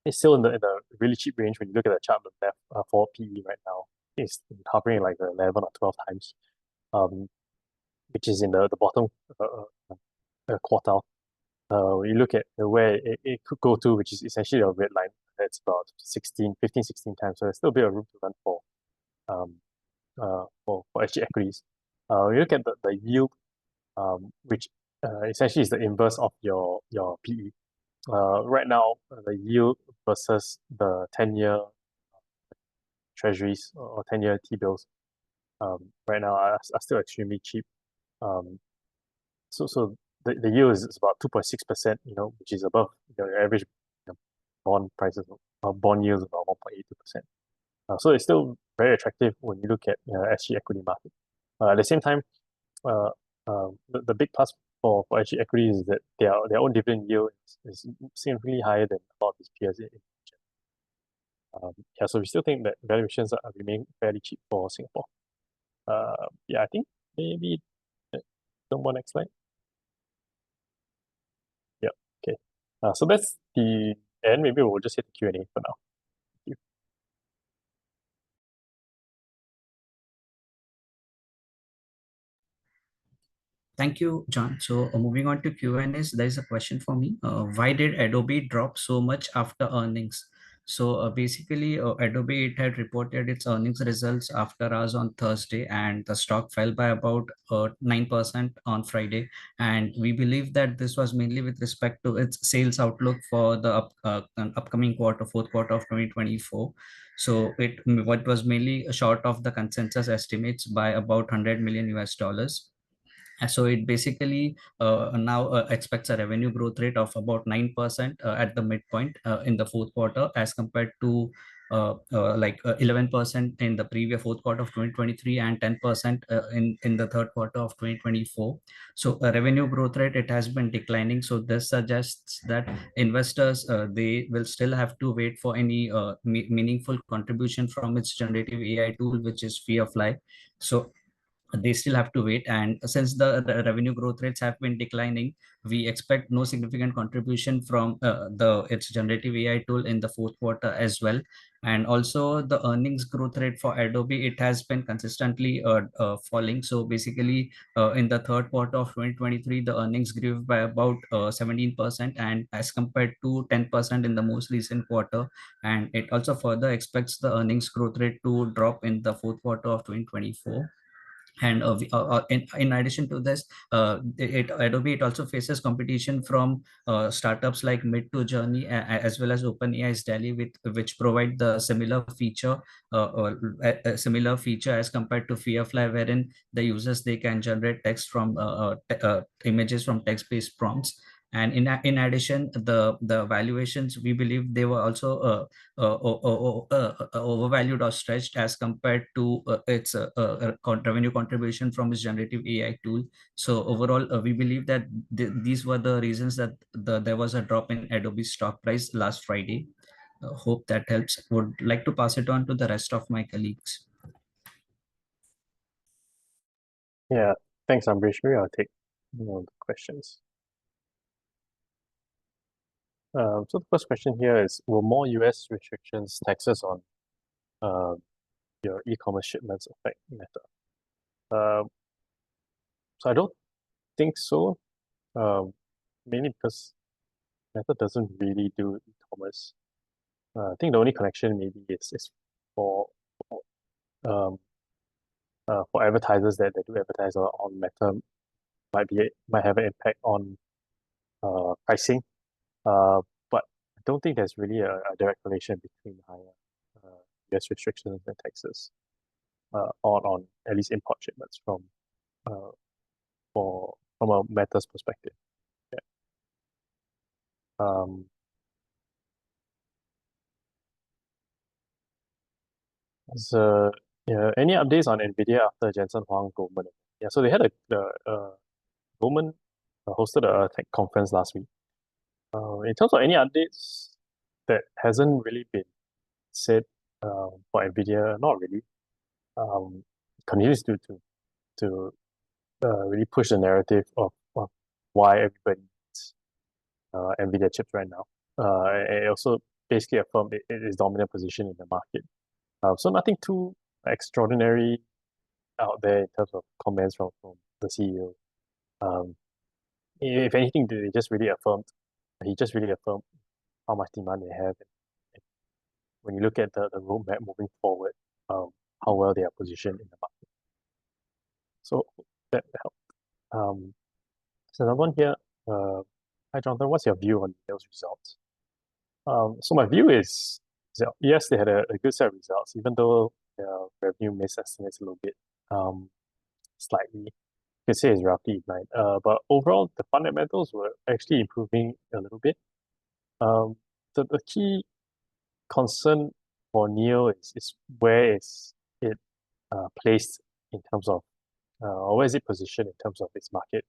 It's still in the really cheap range when you look at the chart on the left for PE right now. It's hovering like 11 or 12 times, which is in the bottom quartile. When you look at where it could go to, which is essentially a red line, that's about 15, 16 times. So there's still a bit of room to run for actually equities. You look at the yield, which essentially is the inverse of your PE. Right now, the yield versus the 10-year treasuries or 10-year T-bills right now are still extremely cheap. So the yield is about 2.6%, which is above your average bond prices or bond yields of about 1.82%. So it's still very attractive when you look at SG equity market. At the same time, the big plus for SG equity is that their own dividend yield is significantly higher than a lot of these peers in region. Yeah, so we still think that valuations remain fairly cheap for Singapore. Yeah, I think maybe no more next slide. Yeah, okay. So that's the end. Maybe we'll just hit the Q&A for now. Thank you. Thank you, John. So moving on to Q&As, there is a question for me. Why did Adobe drop so much after earnings? So basically, Adobe, it had reported its earnings results after hours on Thursday, and the stock fell by about 9% on Friday. And we believe that this was mainly with respect to its sales outlook for the upcoming quarter, fourth quarter of 2024. So what was mainly short of the consensus estimates by about $100 million. So it basically now expects a revenue growth rate of about 9% at the midpoint in the fourth quarter, as compared to 11% in the previous fourth quarter of 2023 and 10% in the third quarter of 2024. So revenue growth rate, it has been declining. So this suggests that investors, they will still have to wait for any meaningful contribution from its generative AI tool, which is Firefly. So they still have to wait. And since the revenue growth rates have been declining, we expect no significant contribution from its generative AI tool in the fourth quarter as well. And also the earnings growth rate for Adobe, it has been consistently falling. So basically, in the third quarter of 2023, the earnings grew by about 17%, and as compared to 10% in the most recent quarter. And it also further expects the earnings growth rate to drop in the fourth quarter of 2024. And in addition to this, Adobe, it also faces competition from startups like Mid2Journey as well as OpenAI's DALL-E, which provide the a similar feature as compared to Firefly, wherein the users, they can generate text from images from text-based prompts. And in addition, the valuations, we believe they were also overvalued or stretched as compared to its revenue contribution from its generative AI tool. So overall, we believe that these were the reasons that there was a drop in Adobe's stock price last Friday. Hope that helps. Would like to pass it on to the rest of my colleagues. Yeah, thanks, Ambrish. Maybe I'll take the questions. So the first question here is, will more US restrictions, taxes on your e-commerce shipments affect Meta? So I don't think so, mainly because Meta doesn't really do e-commerce. I think the only connection maybe is for advertisers that do advertise on Meta might have an impact on pricing. But I don't think there's really a direct relation between higher US restrictions and taxes on at least import shipments from a Meta's perspective. Yeah. So yeah, any updates on Nvidia after Jensen Huang Goldman? Yeah, so they had Goldman hosted a tech conference last week. In terms of any updates that hasn't really been said for Nvidia, not really. Continues to really push the narrative of why everybody needs Nvidia chips right now. It also basically affirmed its dominant position in the market. So nothing too extraordinary out there in terms of comments from the CEO. If anything, he just really affirmed how much demand they have. And when you look at the roadmap moving forward, how well they are positioned in the market. So that helped. So another one here. Hi, Jonathan. What's your view on those results? So my view is, yes, they had a good set of results, even though their revenue missed estimates a little bit, slightly. You could say it's roughly in line. But overall, the fundamentals were actually improving a little bit. The key concern for NEO is where is it placed in terms of, or where is it positioned in terms of its market,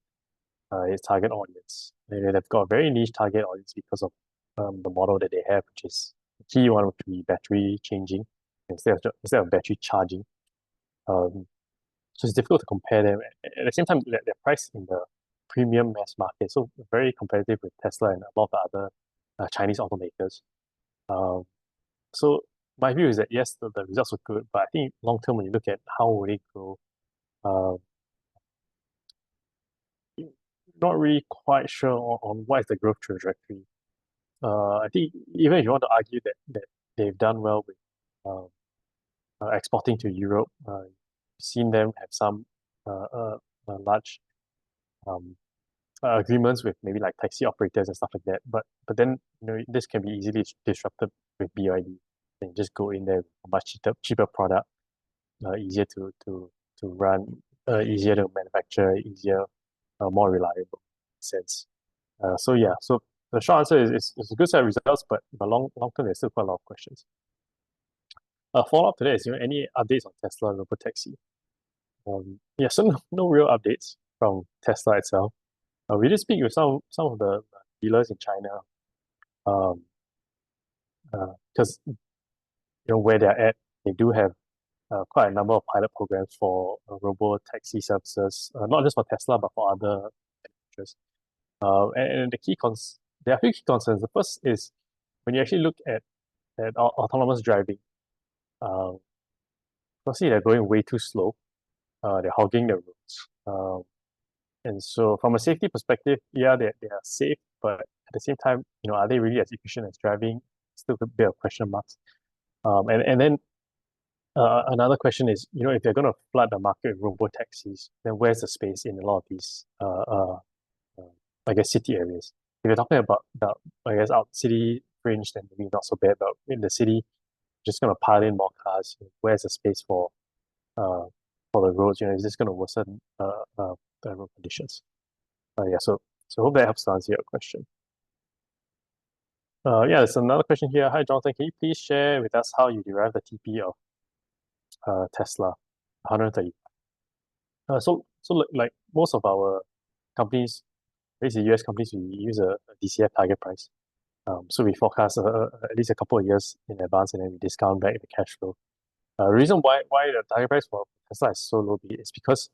its target audience. They've got a very niche target audience because of the model that they have, which is the key one, which would be battery changing instead of battery charging. So it's difficult to compare them. At the same time, they're priced in the premium mass market, so very competitive with Tesla and a lot of the other Chinese automakers. So my view is that yes, the results were good, but I think long term, when you look at how will they grow, not really quite sure on what is the growth trajectory. I think even if you want to argue that they've done well with exporting to Europe, you've seen them have some large agreements with maybe like taxi operators and stuff like that. But then this can be easily disrupted with BYD. And just go in there with a much cheaper product, easier to run, easier to manufacture, easier, more reliable sense. So yeah, so the short answer is it's a good set of results, but long term there's still quite a lot of questions. Follow up to that is any updates on Tesla Robotaxi? Yeah, so no real updates from Tesla itself. We did speak with some of the dealers in China, because where they're at, they do have quite a number of pilot programs for robo-taxi services, not just for Tesla, but for other manufacturers. And there are a few key concerns. The first is when you actually look at autonomous driving, firstly, they're going way too slow. They're hogging the roads. And so from a safety perspective, yeah, they are safe, but at the same time, are they really as efficient as driving? Still a bit of question marks. And then another question is, if they're going to flood the market with robo-taxis, then where's the space in a lot of these, I guess, city areas? If you're talking about I guess, out city fringe, then maybe not so bad, but in the city, just going to pile in more cars. Where's the space for the roads? Is this going to worsen the road conditions? Yeah, so hope that helps to answer your question. Yeah, there's another question here. Hi, Jonathan. Can you please share with us how you derive the TP of Tesla 130? So like most of our companies, basically US companies, we use a DCF target price. So we forecast at least a couple of years in advance, and then we discount back the cash flow. The reason why the target price for Tesla is so low is because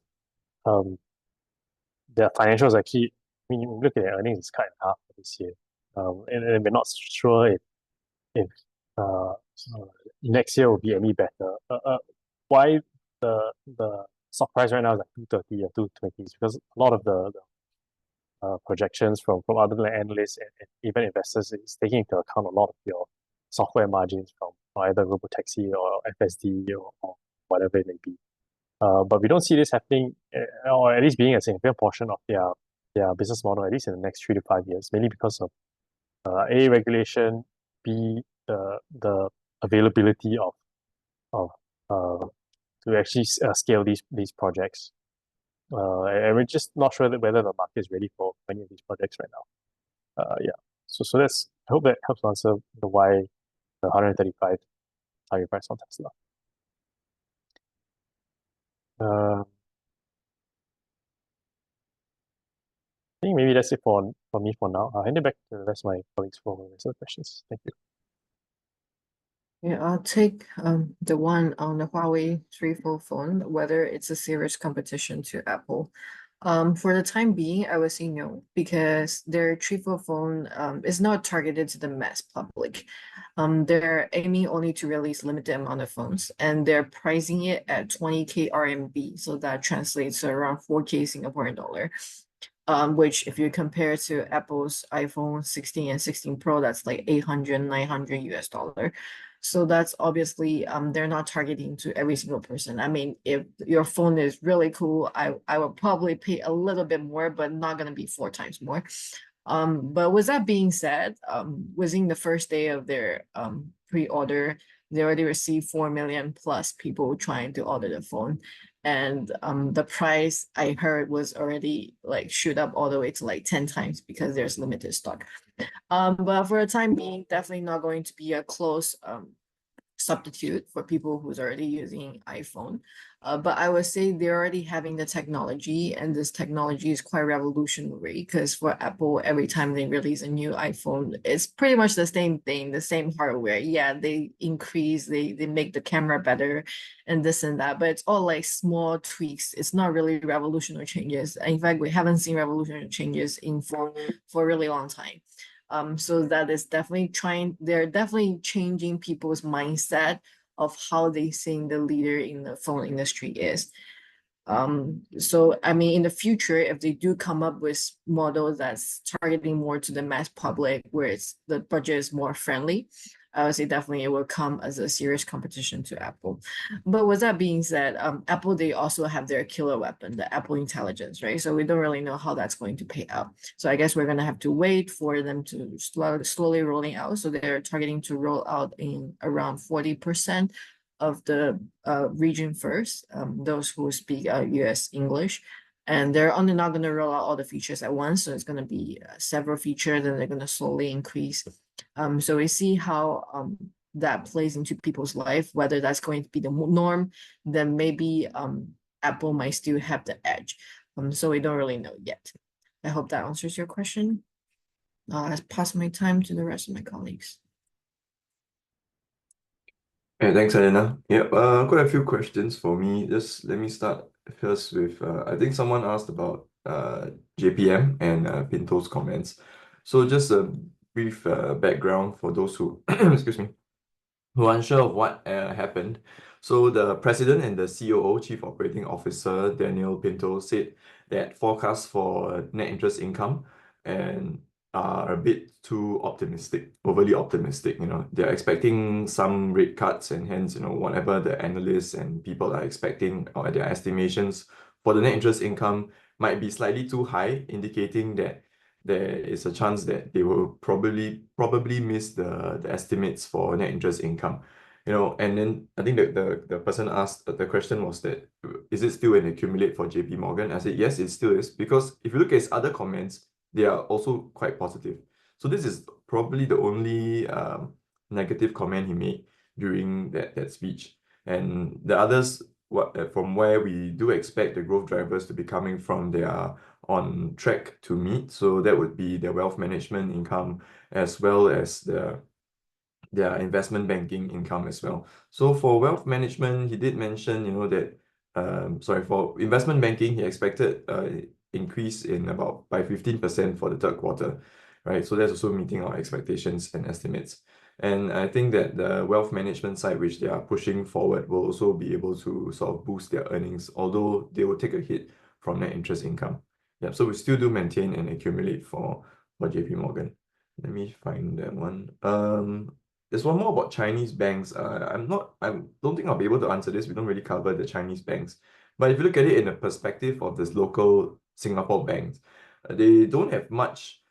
their financials actually, when you look at their earnings, it's cut in half for this year. And we're not sure if next year will be any better. Why the stock price right now is like 230 or 220 is because a lot of the projections from other analysts and even investors is taking into account a lot of your software margins from either robotaxi or FSD or whatever it may be. But we don't see this happening, or at least being a significant portion of their business model, at least in the next 3 to 5 years, mainly because of A, regulation, B, the availability of to actually scale these projects. And we're just not sure whether the market is ready for many of these projects right now. Yeah. So that's, I hope that helps answer the why the 135 target price on Tesla. I think maybe that's it for me for now. I'll hand it back to the rest of my colleagues for the rest of the questions. Thank you. Yeah, I'll take the one on the Huawei 3 Fold phone, whether it's a serious competition to Apple. For the time being, I would say no, because their 3 Fold phone is not targeted to the mass public. They're aiming only to release limited amount of phones, and they're pricing it at 20K RMB, so that translates to around 4K Singaporean dollar. Which if you compare to Apple's iPhone 16 and 16 Pro, that's like 800, 900 US dollar. So that's obviously, they're not targeting to every single person. I mean, if your phone is really cool, I would probably pay a little bit more, but not gonna be 4 times more. But with that being said, within the first day of their pre-order, they already received 4 million plus people trying to order the phone. And the price I heard was already like shoot up all the way to like 10 times because there's limited stock. But for the time being, definitely not going to be a close substitute for people who's already using iPhone. But I would say they're already having the technology, and this technology is quite revolutionary because for Apple, every time they release a new iPhone, it's pretty much the same thing, the same hardware. Yeah, they increase, they make the camera better and this and that, but it's all like small tweaks. It's not really revolutionary changes. In fact, we haven't seen revolutionary changes in phone for a really long time. So that is definitely they're definitely changing people's mindset of how they think the leader in the phone industry is. So I mean, in the future, if they do come up with models that's targeting more to the mass public, where the budget is more friendly, I would say definitely it will come as a serious competition to Apple. But with that being said, Apple, they also have their killer weapon, the Apple Intelligence, right? So we don't really know how that's going to pay out. So I guess we're going to have to wait for them to slowly rolling out. So they're targeting to roll out in around 40% of the region first, those who speak US English. And they're only not going to roll out all the features at once. So it's going to be several features, and they're going to slowly increase. So we see how that plays into people's life, whether that's going to be the norm, then maybe Apple might still have the edge. So we don't really know yet. I hope that answers your question. I'll pass my time to the rest of my colleagues. Hey, thanks, Elena. Yeah, quite a few questions for me. Just let me start first with I think someone asked about JPM and Pinto's comments. So just a brief background for those who excuse me, who are unsure of what happened. So the president and the COO, Chief Operating Officer, Daniel Pinto, said that forecasts for net interest income and are a bit too optimistic, overly optimistic. They're expecting some rate cuts, and hence, whatever the analysts and people are expecting or their estimations for the net interest income might be slightly too high, indicating that there is a chance that they will probably miss the estimates for net interest income. And then I think that the person asked, the question was that, is it still an accumulate for JP Morgan? I said, yes, it still is, because if you look at his other comments, they are also quite positive. So this is probably the only negative comment he made during that speech. And the others, from where we do expect the growth drivers to be coming from, they are on track to meet. So that would be the wealth management income, as well as their investment banking income as well. So for wealth management, he did mention, that for investment banking, he expected increase in about by 15% for the third quarter, right? So that's also meeting our expectations and estimates. And I think that the wealth management side, which they are pushing forward, will also be able to sort of boost their earnings, although they will take a hit from net interest income. Yeah, so we still do maintain and accumulate for JP Morgan. Let me find that one. There's one more about Chinese banks. I don't think I'll be able to answer this. We don't really cover the Chinese banks. But if you look at it in the perspective of this local Singapore banks, they don't have much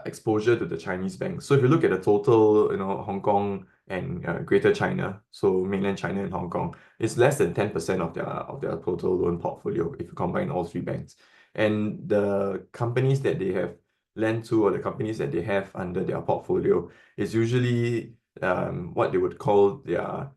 exposure to the Chinese banks. So if you look at the total, Hong Kong and Greater China, so mainland China and Hong Kong, it's less than 10% of their total loan portfolio if you combine all three banks. And the companies that they have lent to, or the companies that they have under their portfolio, is usually what they would call their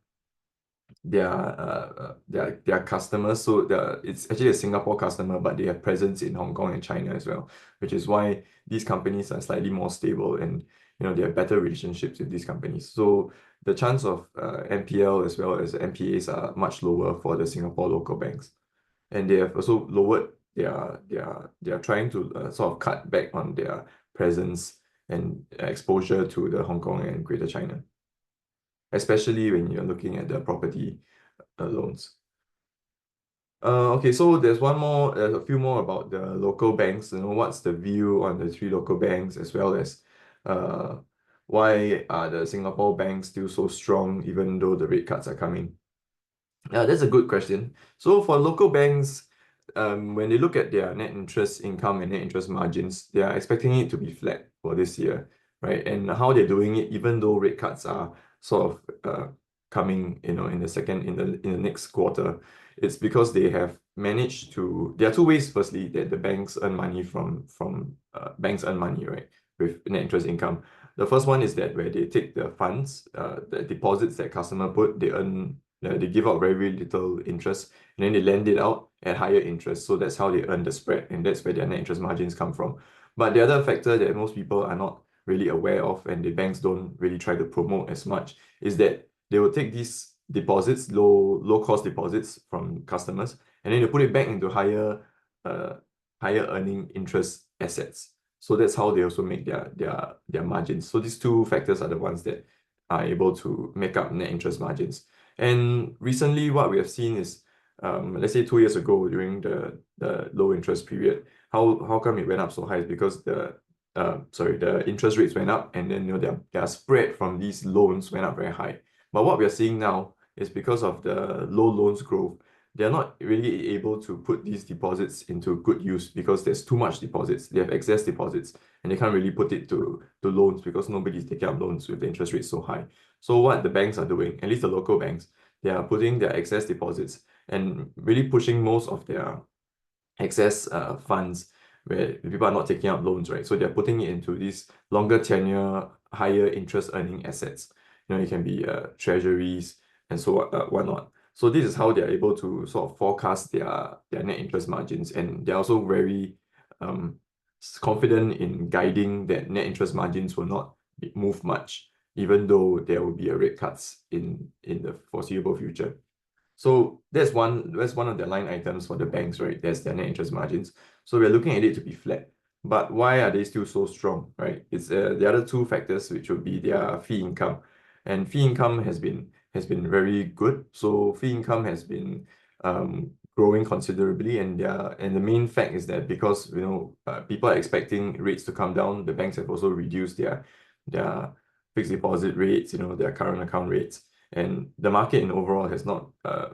customers. So it's actually a Singapore customer, but they have presence in Hong Kong and China as well, which is why these companies are slightly more stable, and they have better relationships with these companies. So the chance of NPL as well as NPAs are much lower for the Singapore local banks. And they have also lowered they are trying to sort of cut back on their presence and exposure to the Hong Kong and Greater China, especially when you're looking at the property loans. Okay, so there's a few more about the local banks. What's the view on the three local banks, as well as why are the Singapore banks still so strong even though the rate cuts are coming? That's a good question. So for local banks, when they look at their net interest income and net interest margins, they are expecting it to be flat for this year, right? And how they're doing it, even though rate cuts are sort of coming, in the next quarter, it's because they have managed to. There are two ways. Firstly, that the banks earn money from banks earn money, right, with net interest income. The first one is that where they take the funds, the deposits that customer put, they give out very, very little interest, and then they lend it out at higher interest. So that's how they earn the spread, and that's where their net interest margins come from. But the other factor that most people are not really aware of, and the banks don't really try to promote as much, is that they will take these deposits, low cost deposits from customers, and then they put it back into higher earning interest assets. So that's how they also make their margins. So these two factors are the ones that are able to make up net interest margins. And recently, what we have seen is, let's say 2 years ago during the low interest period, how come it went up so high? Is because the interest rates went up, and then their spread from these loans went up very high. But what we are seeing now is because of the low loans growth, they're not really able to put these deposits into good use because there's too much deposits. They have excess deposits, and they can't really put it to loans because nobody's taking up loans with the interest rates so high. So what the banks are doing, at least the local banks, they are putting their excess deposits and really pushing most of their excess funds where people are not taking up loans, right? So they're putting it into these longer tenure, higher interest earning assets. It can be treasuries and so whatnot. So this is how they're able to sort of forecast their net interest margins, and they're also very confident in guiding that net interest margins will not move much even though there will be a rate cuts in the foreseeable future. So that's one of the line items for the banks, right? That's their net interest margins. So we're looking at it to be flat. But why are they still so strong, right? It's the other two factors, which would be their fee income, and fee income has been very good. So fee income has been growing considerably, and the main fact is that because people are expecting rates to come down, the banks have also reduced their fixed deposit rates, their current account rates. And the market in overall has not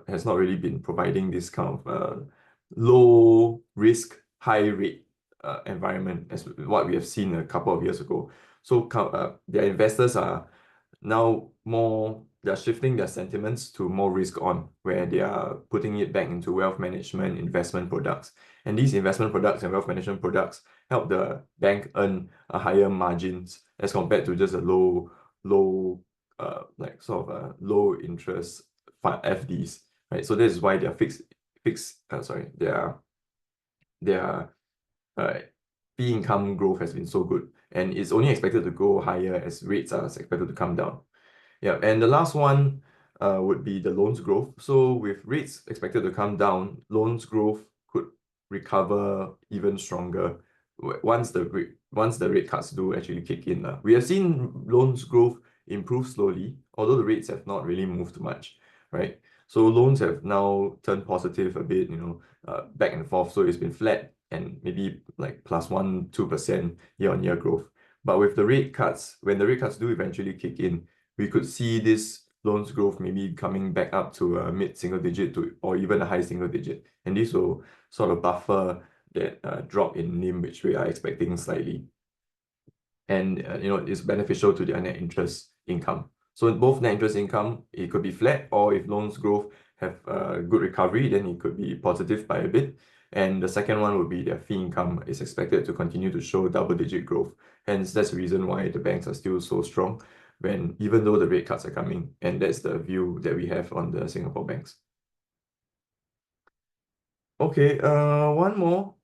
really been providing this kind of low risk, high rate environment as what we have seen a couple of years ago. So their investors are now they're shifting their sentiments to more risk on, where they are putting it back into wealth management investment products. And these investment products and wealth management products help the bank earn a higher margins as compared to just a low low interest FDs, right? So this is why their their fee income growth has been so good, and it's only expected to go higher as rates are expected to come down. Yeah, and the last one would be the loans growth. So with rates expected to come down, loans growth could recover even stronger once the rate cuts do actually kick in. We have seen loans growth improve slowly, although the rates have not really moved much, right? So loans have now turned positive a bit, back and forth. So it's been flat and maybe like +1%, 2% year-on-year growth. But with the rate cuts, when the rate cuts do eventually kick in, we could see this loans growth maybe coming back up to a mid-single digit or even a high single digit. And this will sort of buffer that drop in NIM, which we are expecting slightly. And it's beneficial to their net interest income. So in both net interest income, it could be flat, or if loans growth have good recovery, then it could be positive by a bit. And the second one would be their fee income is expected to continue to show double-digit growth. Hence, that's the reason why the banks are still so strong, even though the rate cuts are coming. And that's the view that we have on the Singapore banks. Okay, one more.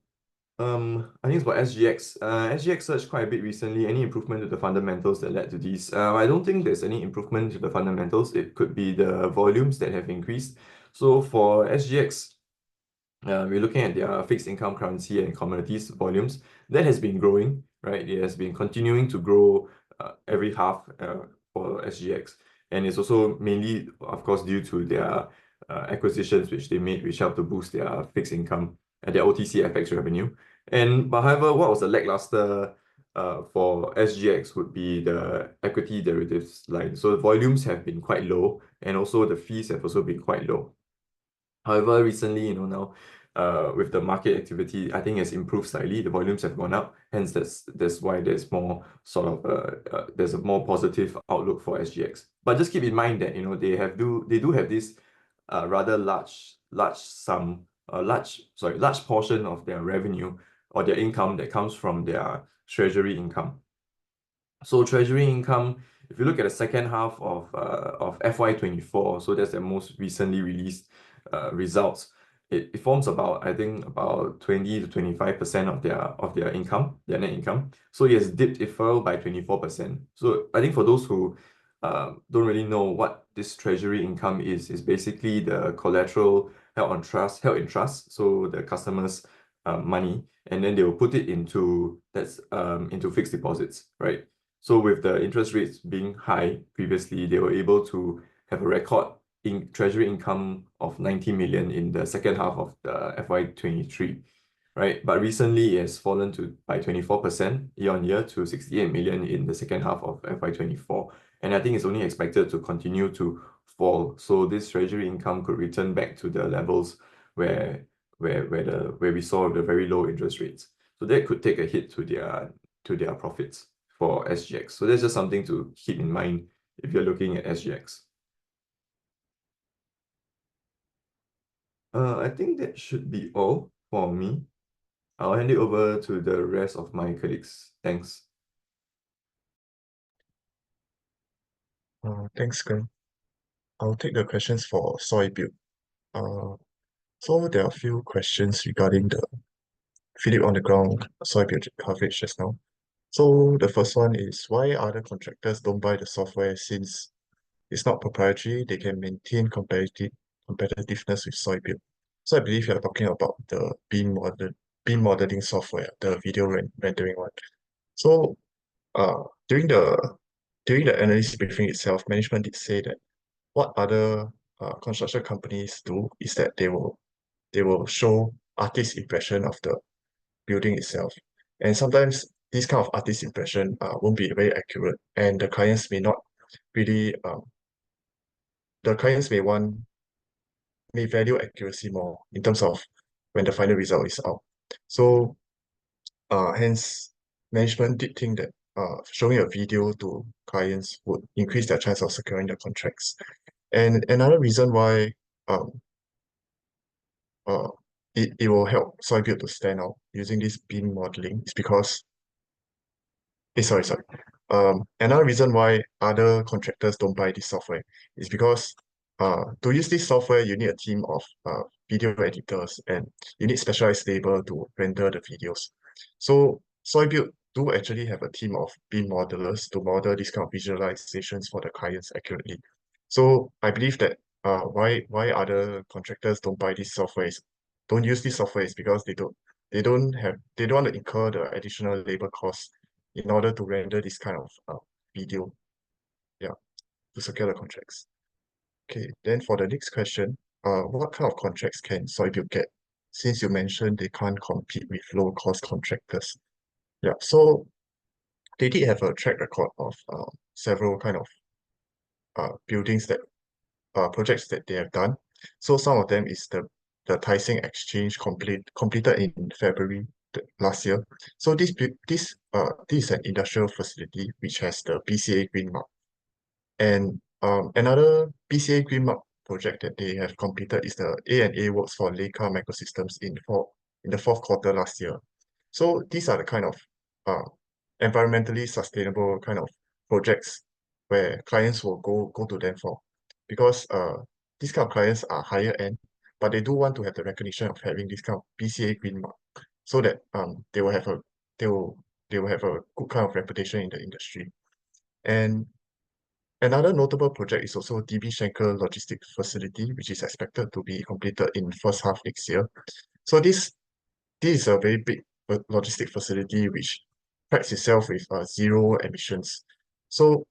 I think it's about SGX. SGX surged quite a bit recently. Any improvement to the fundamentals that led to these? I don't think there's any improvement to the fundamentals. It could be the volumes that have increased. So for SGX, we're looking at their fixed income, currency, and commodities volumes. That has been growing, right? It has been continuing to grow every half for SGX. And it's also mainly, of course, due to their acquisitions which they made, which helped to boost their fixed income and their OTC FX revenue. But however, what was a lackluster for SGX would be the equity derivatives line. So the volumes have been quite low, and also the fees have also been quite low. However, recently, now with the market activity, I think it's improved slightly. The volumes have gone up. Hence, that's why there's more sort of there's a more positive outlook for SGX. But just keep in mind that they do have this rather large portion of their revenue or their income that comes from their treasury income. So treasury income, if you look at the second half of FY24, so that's the most recently released results, it forms about, I think, about 20 to 25% of their income, their net income. So it has dipped, it fell by 24%. So I think for those who don't really know what this treasury income is basically the collateral held in trust, so the customers' money, and then they will put it into fixed deposits, right? So with the interest rates being high previously, they were able to have a record in treasury income of 90 million in the second half of the FY23, right? But recently it has fallen by 24% year-on-year to 68 million in the second half of FY24. And I think it's only expected to continue to fall. So this treasury income could return back to the levels where we saw the very low interest rates. So that could take a hit to their profits for SGX. So that's just something to keep in mind if you're looking at SGX. I think that should be all for me. I'll hand it over to the rest of my colleagues. Thanks. Thanks, Glenn. I'll take the questions for Soilbuild. So there are a few questions regarding the Phillip on the ground Soilbuild coverage just now. So the first one is why other contractors don't buy the software since it's not proprietary, they can maintain competitiveness with Soilbuild. So I believe you're talking about the beam modeling software, the video rendering one. So during the analyst briefing itself, management did say that what other construction companies do is that they will show artist impression of the building itself. And sometimes this kind of artist impression won't be very accurate, and the clients may not really the clients may value accuracy more in terms of when the final result is out. So hence management did think that showing a video to clients would increase their chance of securing the contracts. And another reason why um it will help Soilbuild to stand out using this beam modeling is because sorry. Another reason why other contractors don't buy this software is because to use this software, you need a team of video editors and you need specialized labor to render the videos. So Soilbuild do actually have a team of beam modelers to model these kind of visualizations for the clients accurately. So I believe that why other contractors don't buy this software don't use this software is because they don't want to incur the additional labor costs in order to render this kind of video, to secure the contracts. Okay, then for the next question, what kind of contracts can Soilbuild get? Since you mentioned they can't compete with low-cost contractors. Yeah, so they did have a track record of several kind of projects that they have done. So some of them is the Thomson exchange completed in February last year. So this is an industrial facility which has the BCA Green Mark. And another BCA Green Mark project that they have completed is the A&A works for Leica Microsystems in the fourth quarter last year. So these are the kind of environmentally sustainable kind of projects where clients will go to them for, because these kind of clients are higher end, but they do want to have the recognition of having this kind of BCA Green Mark, so that they will have a good kind of reputation in the industry. And another notable project is also DB Schenker Logistics Facility, which is expected to be completed in first half next year. So this is a very big logistic facility which prides itself with zero emissions. So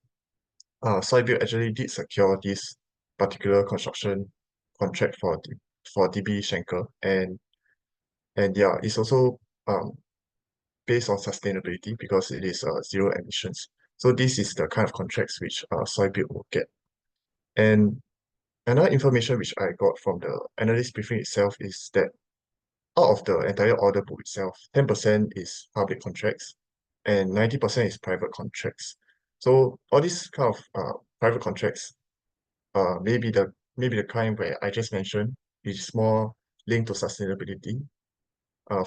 Soilbuild actually did secure this particular construction contract for DB Schenker, and yeah, it's also based on sustainability because it is zero emissions. So this is the kind of contracts which Soilbuild will get. And another information which I got from the analyst briefing itself is that out of the entire order book itself, 10% is public contracts and 90% is private contracts. So all these kind of private contracts, maybe the kind where I just mentioned, which is more linked to sustainability.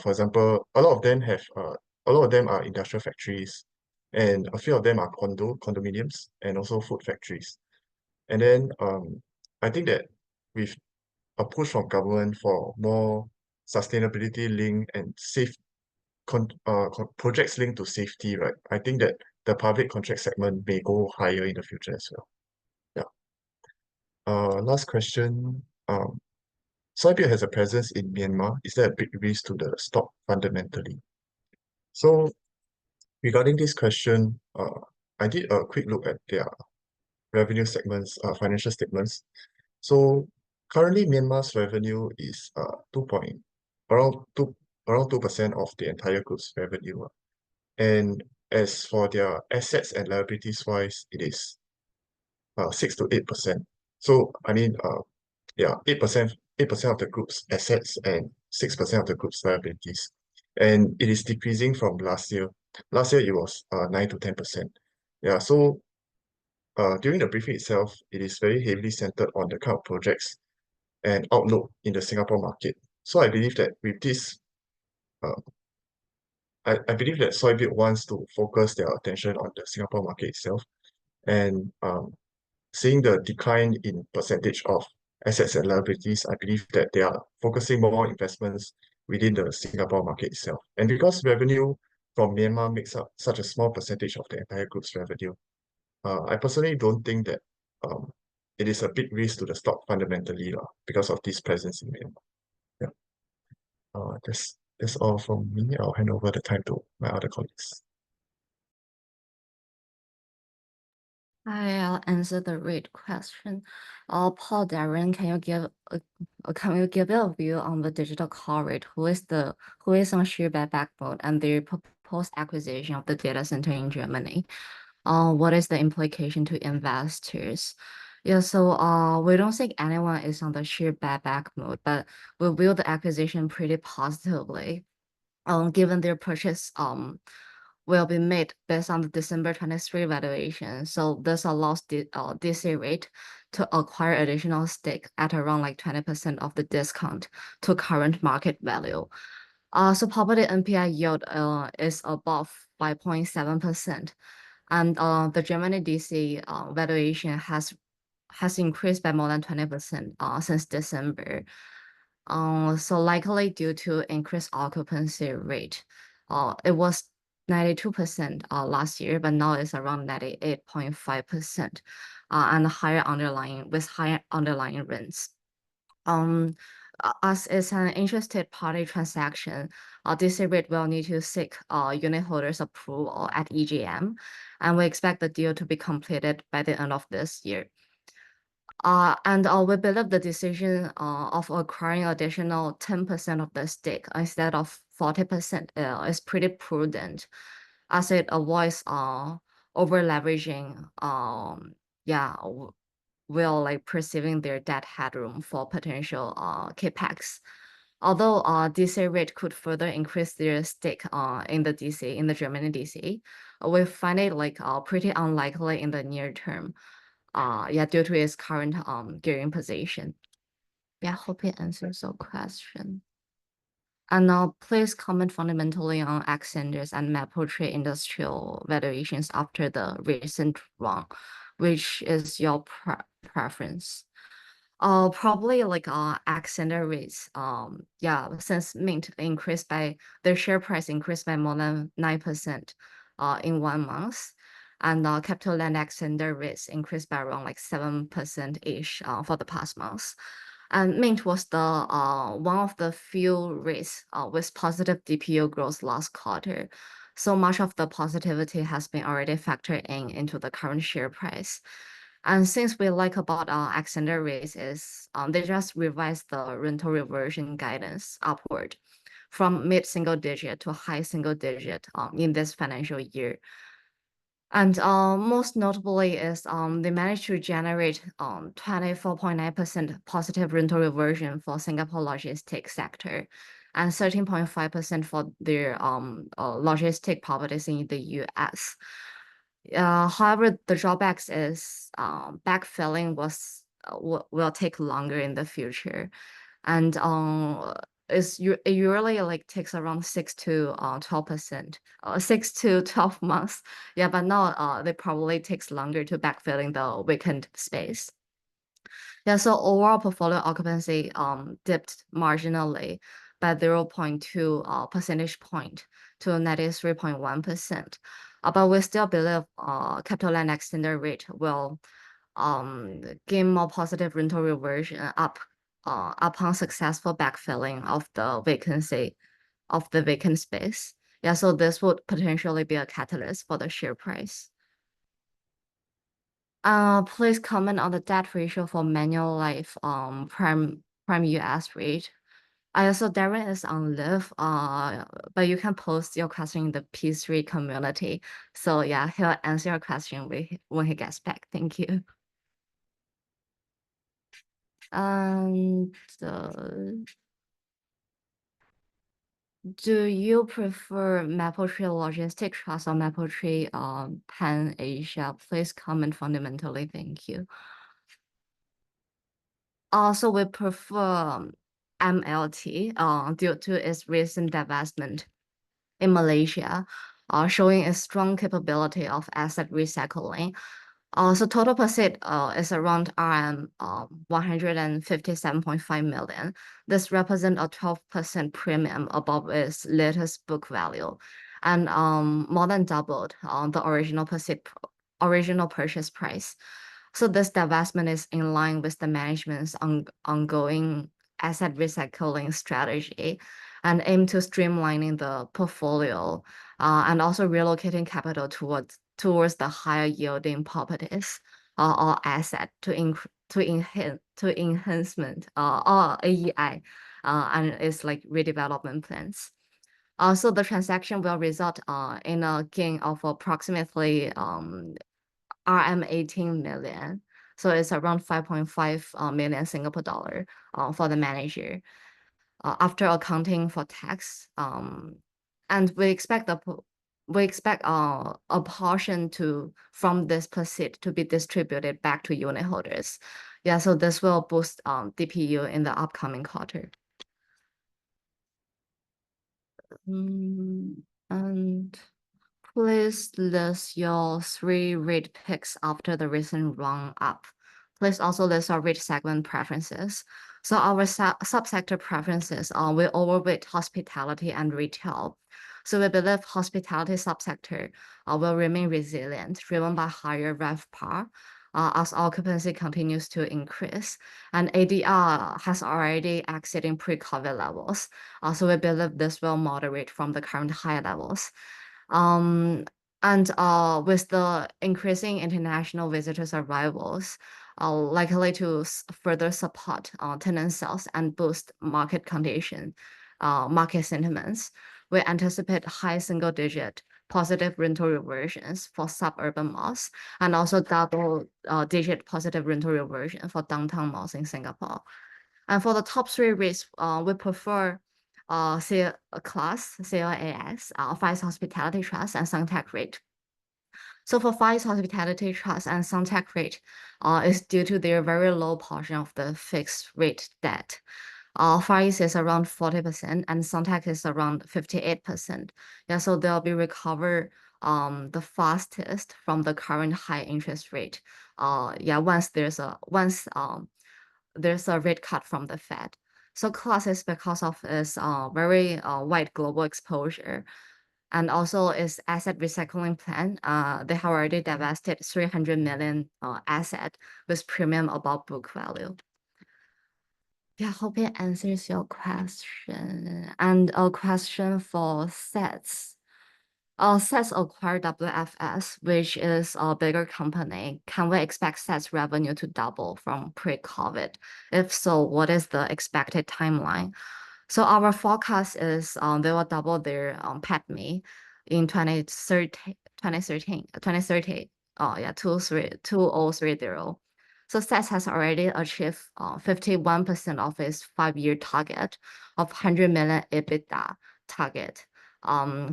For example, a lot of them are industrial factories, and a few of them are condominiums, and also food factories. And then I think that with a push from government for more sustainability link and projects linked to safety, right? I think that the public contract segment may go higher in the future as well. Yeah. Last question. Soilbuild has a presence in Myanmar. Is there a big risk to the stock fundamentally? So regarding this question, I did a quick look at their revenue segments, financial statements. So currently Myanmar's revenue is around 2% of the entire group's revenue. And as for their assets and liabilities wise, it is 6 to 8%. So I mean, 8% of the group's assets and 6% of the group's liabilities. And it is decreasing from last year. Last year it was 9 to 10%. Yeah, so during the briefing itself, it is very heavily centered on the kind of projects and outlook in the Singapore market. So I believe that with this, I believe that Soilbuild wants to focus their attention on the Singapore market itself, and seeing the decline in percentage of assets and liabilities, I believe that they are focusing more investments within the Singapore market itself. And because revenue from Myanmar makes up such a small percentage of the entire group's revenue. I personally don't think that it is a big risk to the stock fundamentally because of this presence in Myanmar. Yeah. That's all from me. I'll hand over the time to my other colleagues. I'll answer the rate question. Paul, Darren, can you give a view on the digital call rate? Who is on share buyback mode and the proposed acquisition of the data center in Germany? What is the implication to investors? Yeah, so we don't think anyone is on the share buyback mode, but we view the acquisition pretty positively. Given their purchase will be made based on the December 23 valuation. So this allows the DC rate to acquire additional stake at around like 20% of the discount to current market value. So property NPI yield is above 5.7%. And the Germany DC valuation has increased by more than 20% since December. So likely due to increased occupancy rate. It was 92% last year, but now it's around 98.5%, and higher underlying rents. As it's an interested party transaction, DC rate will need to seek unit holders' approval at EGM, and we expect the deal to be completed by the end of this year. And we believe the decision of acquiring additional 10% of the stake instead of 40% is pretty prudent, as it avoids over leveraging. Will like perceiving their debt headroom for potential capex. Although DC rate could further increase their stake in the Germany DC, we find it like pretty unlikely in the near term. Due to its current gearing position. Yeah, hope it answers your question. And now please comment fundamentally on Accenture's and Mapletree industrial valuations after the recent run, which is your preference. Probably like Accenture rates. Since Mint increased by their share price increased by more than 9% in 1 month. And capital and Accenture rates increased by around like 7%-ish for the past months. And Mint was the one of the few REITs with positive DPU growth last quarter. So much of the positivity has been already factored into the current share price. And since we like about Accenture REITs is they just revised the rental reversion guidance upward from mid-single digit to high single digit in this financial year. And most notably is they managed to generate 24.9% positive rental reversion for Singapore logistics sector and 13.5% for their logistic properties in the US. However, the drawbacks is backfilling will take longer in the future. And it usually like takes around 6 to 12%, 6 to 12 months. Yeah, but now it probably takes longer to backfilling the vacant space. Yeah, so overall portfolio occupancy dipped marginally by 0.2 percentage point to 93.1%. But we still believe capital and extender rate will gain more positive rental reversion upon successful backfilling of the vacant space. Yeah, so this would potentially be a catalyst for the share price. Please comment on the debt ratio for Manulife prime US rate. Also, Darren is on leave, but you can post your question in the P3 community. So yeah, he'll answer your question when he gets back. Thank you. And do you prefer Mapletree Logistics Trust or Mapletree Pan Asia? Please comment fundamentally. Thank you. Also, we prefer MLT due to its recent divestment in Malaysia, showing a strong capability of asset recycling. So total proceed is around 157.5 million. This represents a 12% premium above its latest book value. and more than doubled the original purchase price. So this divestment is in line with the management's ongoing asset recycling strategy and aim to streamlining the portfolio and also relocating capital towards the higher yielding properties or asset to enhancement or AEI and its like redevelopment plans. So the transaction will result in a gain of approximately RM 18 million. So it's around 5.5 million Singapore dollar for the manager after accounting for tax. And we expect a portion from this proceed to be distributed back to unit holders. Yeah, so this will boost DPU in the upcoming quarter. And please list your 3 rate picks after the recent run up. Please also list our rate segment preferences. So our subsector preferences we overweight hospitality and retail. So we believe hospitality subsector will remain resilient, driven by higher RevPAR as occupancy continues to increase, and ADR has already exiting pre-COVID levels. So we believe this will moderate from the current high levels. And with the increasing international visitors arrivals, likely to further support tenant sales and boost market sentiments, we anticipate high single-digit positive rental reversions for suburban malls and also double-digit positive rental reversion for downtown malls in Singapore. And for the top 3 REITs, we prefer class, CLAS, Far East Hospitality Trust, and Suntec REIT. So for Far East Hospitality Trust and Suntec REIT, is due to their very low portion of the fixed rate debt. Far East is around 40% and Suntec is around 58%. Yeah, so they'll be recovered the fastest from the current high interest rate. Yeah, once there's a rate cut from the Fed. So class is because of its very wide global exposure and also its asset recycling plan. They have already divested 300 million asset with premium above book value. Yeah, hope it answers your question. And a question for SATS. SATS acquired WFS, which is a bigger company. Can we expect SATS revenue to double from pre-COVID? If so, what is the expected timeline? So our forecast is they will double their PATMI in 2030. Yeah, 2030. So SATS has already achieved 51% of its 5-year target of 100 million EBITDA target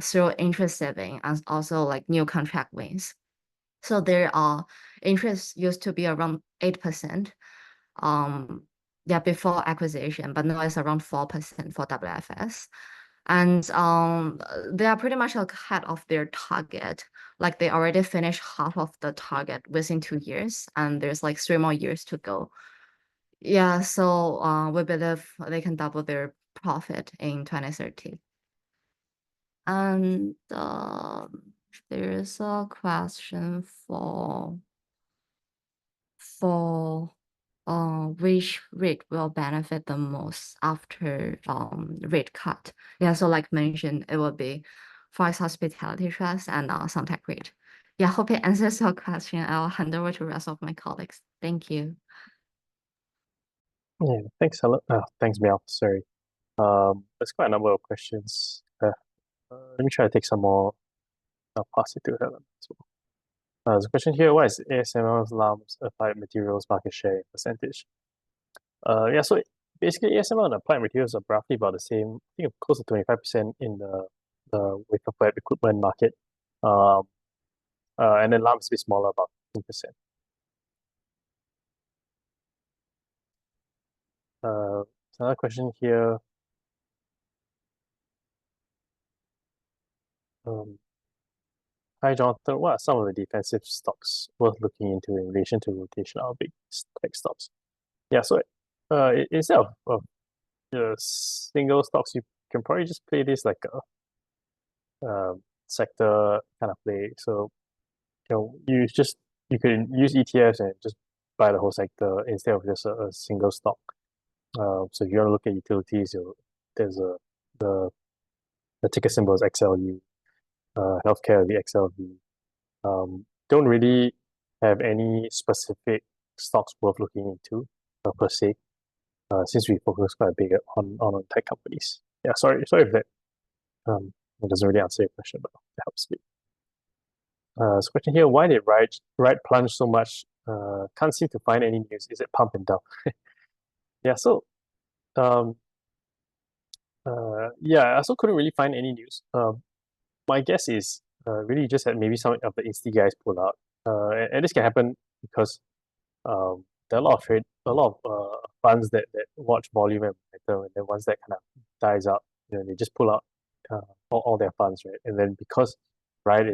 through interest saving and also like new contract wins. So their interest used to be around 8%. Yeah, before acquisition, but now it's around 4% for WFS. And they are pretty much ahead of their target. Like they already finished half of the target within 2 years, and there's like 3 more years to go. Yeah, so we believe they can double their profit in 2030. And there is a question for which rate will benefit the most after rate cut. Yeah, so like mentioned, it will be Far East Hospitality Trust and Suntec REIT. Yeah, hope it answers your question. I'll hand over to the rest of my colleagues. Thank you. Yeah, thanks, Phillip. Thanks, Mel. Sorry. There's quite a number of questions. Let me try to take some more. I'll pass it to Helen as well. There's a question here: what is ASML's lamps applied materials market share percentage? Yeah, so basically ASML and applied materials are roughly about the same. I think close to 25% in the wafer fab equipment market. And then lamps a bit smaller, about 15%. Another question here. Hi, Jonathan. What are some of the defensive stocks worth looking into in relation to rotational big tech stocks? Yeah, so instead of the single stocks, you can probably just play this like sector kind of play. So you can use ETFs and just buy the whole sector instead of just a single stock. So if you want to look at utilities, there's the ticker symbol is XLU. Healthcare will be XLV. Don't really have any specific stocks worth looking into per se, since we focus quite a bit on tech companies. Yeah, sorry if that doesn't really answer your question, but that helps me. So question here, why did Ride plunge so much? Can't seem to find any news. Is it pump and dump? Yeah, so yeah, I also couldn't really find any news. My guess is really just that maybe some of the Insti guys pull out. And this can happen because there are a lot of funds that watch volume and momentum, and then once that kind of dies out, they just pull out all their funds, right? And then because Ride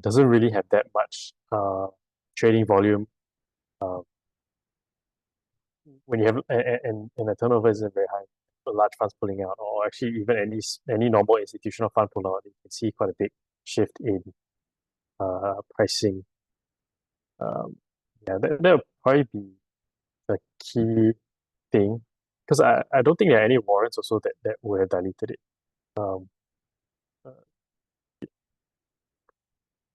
doesn't really have that much trading volume, when you have and the turnover isn't very high, large funds pulling out, or actually even any normal institutional fund pull out, you can see quite a big shift in pricing. Yeah, that'll probably be the key thing, because I don't think there are any warrants also that would have diluted it.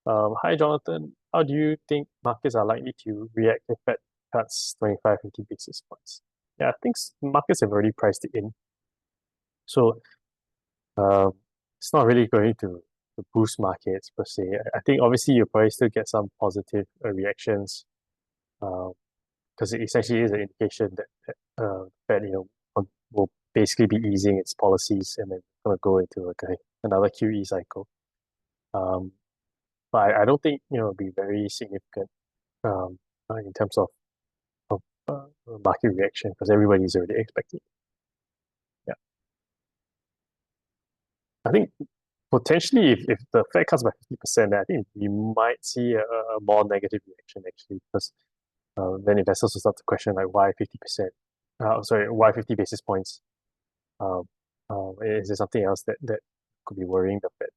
Hi Jonathan, how do you think markets are likely to react if Fed cuts 25, 50 basis points? Yeah, I think markets have already priced it in. So it's not really going to boost markets per se. I think obviously you'll probably still get some positive reactions, because it essentially is an indication that Fed will basically be easing its policies and then going to go into another QE cycle. But I don't think it'll be very significant in terms of market reaction, because everybody's already expecting it. Yeah, I think potentially if the Fed cuts by 50%, I think we might see a more negative reaction actually, because then investors will start to question like why 50%? Why 50 basis points? Is there something else that could be worrying the Fed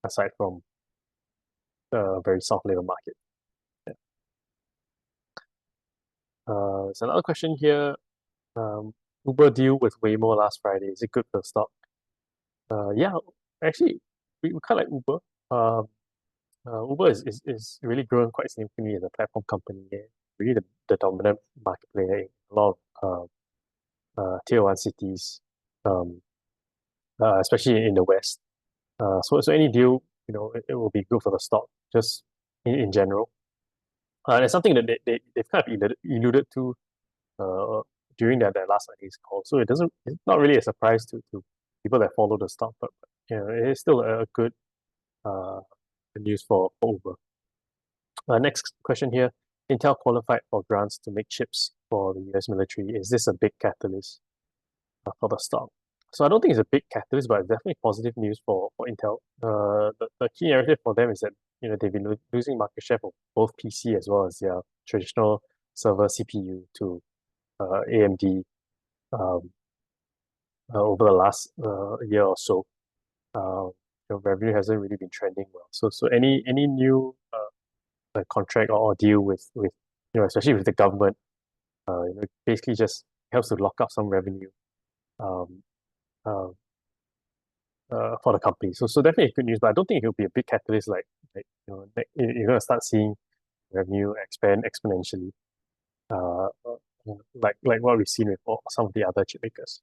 aside from the very soft labor market? Yeah. There's another question here. Uber deal with Waymo last Friday. Is it good for the stock? Yeah, actually, we kind of like Uber. Uber is really growing quite significantly as a platform company. Really the dominant market player in a lot of tier 1 cities, especially in the West. So any deal, it will be good for the stock, just in general. And it's something that they've kind of alluded to during that last earnings call. So it's not really a surprise to people that follow the stock, but it is still a good news for Uber. Next question here. Intel qualified for grants to make chips for the US military. Is this a big catalyst for the stock? So I don't think it's a big catalyst, but it's definitely positive news for Intel. The key narrative for them is that they've been losing market share for both PC as well as their traditional server CPU to AMD over the last year or so. Revenue hasn't really been trending well. So any new contract or deal with especially with the government, basically just helps to lock up some revenue for the company. So definitely good news, but I don't think it'll be a big catalyst like you're going to start seeing revenue expand exponentially, like what we've seen with some of the other chip makers.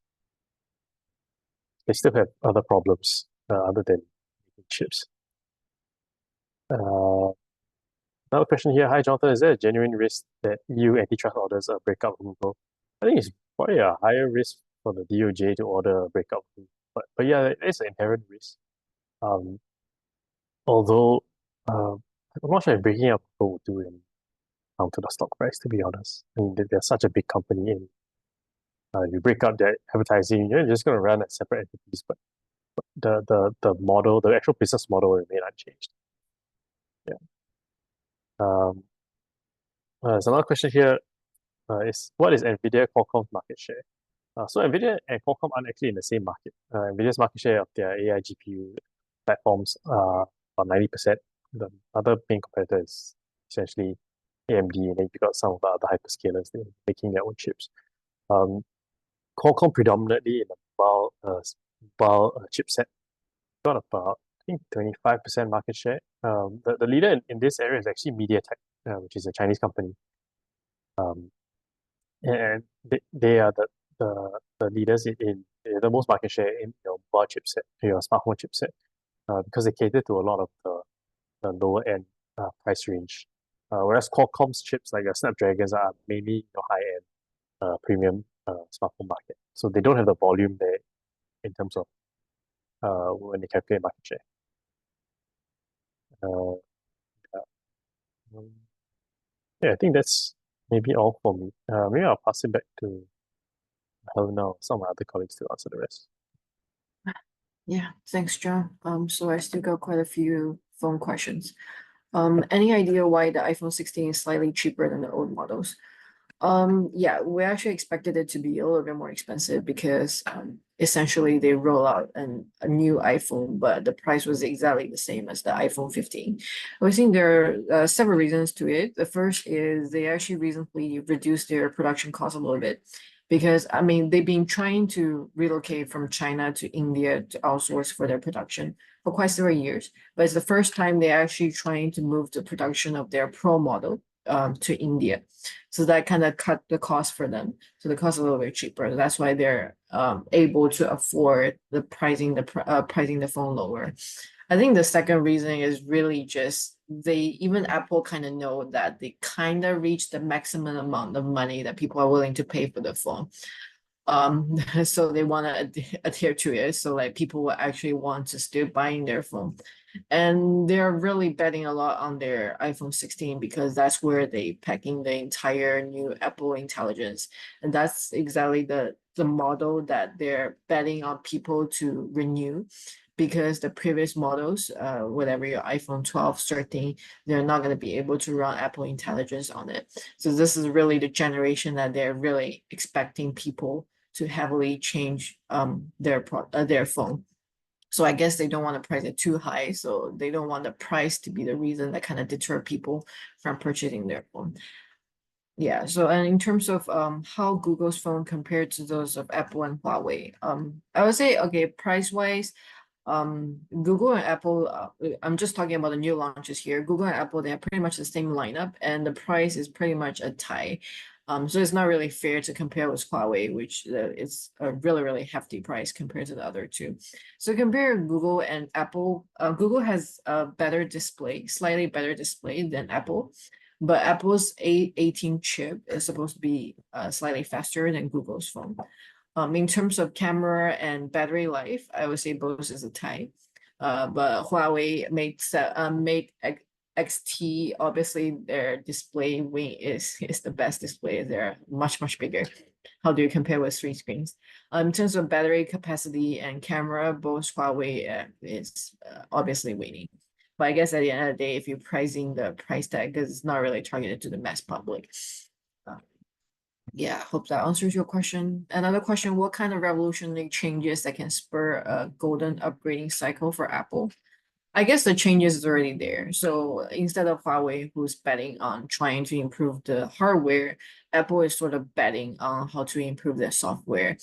They still have other problems other than chips. Another question here. Hi, Jonathan. Is there a genuine risk that EU antitrust orders a breakup of Google? I think it's probably a higher risk for the DOJ to order a breakup. But yeah, it's an inherent risk. Although I'm not sure if breaking up Google would do anything to the stock price, to be honest. I mean, they're such a big company, and you break up their advertising, you're just going to run as separate entities, but the model, the actual business model will remain unchanged. Yeah. There's another question here. What is NVIDIA Qualcomm's market share? So NVIDIA and Qualcomm aren't actually in the same market. NVIDIA's market share of their AI GPU platforms are about 90%. The other main competitor is essentially AMD, and then you got some of the other hyperscalers making their own chips. Qualcomm predominantly in the mobile chipset, got about, I think, 25% market share. The leader in this area is actually MediaTek, which is a Chinese company. And they are the leaders in the most market share in your mobile chipset, your smartphone chipset, because they cater to a lot of the lower end price range. Whereas Qualcomm's chips like the Snapdragons are mainly high end premium smartphone market. So they don't have the volume there in terms of when they calculate market share. Yeah, I think that's maybe all for me. Maybe I'll pass it back to Helena or some of my other colleagues to answer the rest. Yeah, thanks, John. So I still got quite a few phone questions. Any idea why the iPhone 16 is slightly cheaper than the old models? Yeah, we actually expected it to be a little bit more expensive because essentially they roll out a new iPhone, but the price was exactly the same as the iPhone 15. I think there are several reasons to it. The first is they actually recently reduced their production cost a little bit because, I mean, they've been trying to relocate from China to India to outsource for their production for quite several years, but it's the first time they're actually trying to move the production of their Pro model to India. So that kind of cut the cost for them. So the cost is a little bit cheaper. That's why they're able to afford the pricing the phone lower. I think the second reason is really just even Apple kind of know that they kind of reached the maximum amount of money that people are willing to pay for the phone. So they want to adhere to it. So like people will actually want to still buying their phone. And they're really betting a lot on their iPhone 16 because that's where they packing the entire new Apple intelligence. And that's exactly the model that they're betting on people to renew, because the previous models, whatever your iPhone 12, 13, they're not going to be able to run Apple intelligence on it. So this is really the generation that they're really expecting people to heavily change their phone. So I guess they don't want to price it too high. So they don't want the price to be the reason that kind of deter people from purchasing their phone. Yeah, so and in terms of how Google's phone compared to those of Apple and Huawei, I would say, okay, price-wise, Google and Apple, I'm just talking about the new launches here. Google and Apple, they have pretty much the same lineup and the price is pretty much a tie. So it's not really fair to compare with Huawei, which is a really, really hefty price compared to the other two. So compare Google and Apple. Google has a better display, slightly better display than Apple, but Apple's A18 chip is supposed to be slightly faster than Google's phone. In terms of camera and battery life, I would say both is a tie. But Huawei made XT, obviously their display wing is the best display. They're much bigger. How do you compare with 3 screens? In terms of battery capacity and camera, both Huawei is obviously winning. But I guess at the end of the day, if you're pricing the price tag, because it's not really targeted to the mass public. Yeah, hope that answers your question. Another question, what kind of revolutionary changes that can spur a golden upgrading cycle for Apple? I guess the changes is already there. So instead of Huawei, who's betting on trying to improve the hardware, Apple is sort of betting on how to improve their software.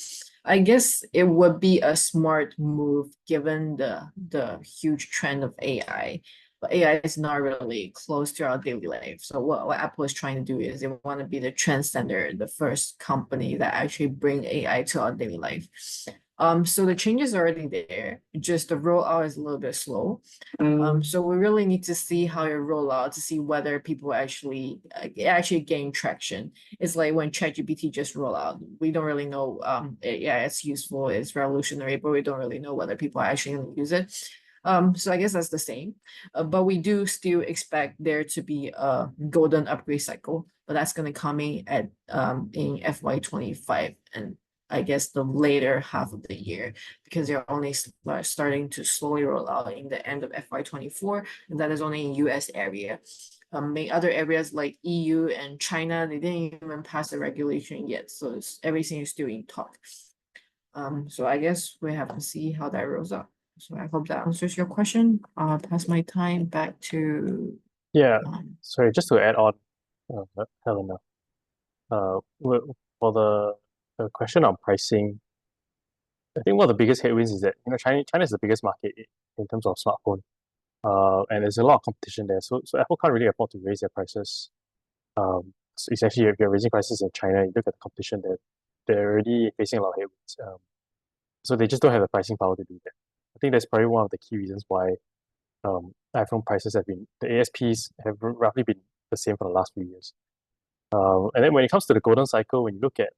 I guess it would be a smart move given the huge trend of AI. But AI is not really close to our daily life. So what Apple is trying to do is they want to be the trendsetter, the first company that actually bring AI to our daily life. So the changes are already there, just the rollout is a little bit slow. So we really need to see how it roll out to see whether people actually gain traction. It's like when ChatGPT just roll out, we don't really know. Yeah, it's useful, it's revolutionary, but we don't really know whether people are actually going to use it. So I guess that's the same, but we do still expect there to be a golden upgrade cycle, but that's going to come in in FY25 and I guess the later half of the year, because they're only starting to slowly roll out in the end of FY24, and that is only in US area. Other areas like EU and China, they didn't even pass the regulation yet, so everything is still in talk. So I guess we have to see how that rolls out. So I hope that answers your question. I'll pass my time back to Yeah, sorry, just to add on, Helena, for the question on pricing, I think one of the biggest headwinds is that China is the biggest market in terms of smartphone, and there's a lot of competition there. So Apple can't really afford to raise their prices. So essentially, if you're raising prices in China, you look at the competition, they're already facing a lot of headwinds. So they just don't have the pricing power to do that. I think that's probably one of the key reasons why iPhone prices the ASPs have roughly been the same for the last few years. And then when it comes to the golden cycle, when you look at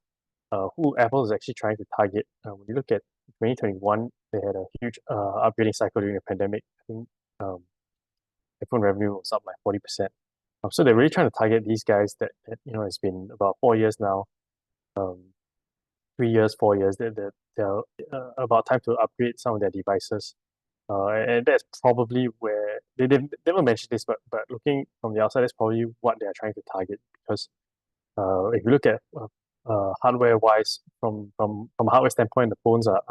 who Apple is actually trying to target, when you look at 2021, they had a huge upgrading cycle during the pandemic. I think iPhone revenue was up like 40%. So they're really trying to target these guys that it's been about 4 years now, 3 years, 4 years, they're about time to upgrade some of their devices. And that's probably where they never mentioned this, but looking from the outside, that's probably what they are trying to target. Because if you look at hardware-wise, from a hardware standpoint, the phones are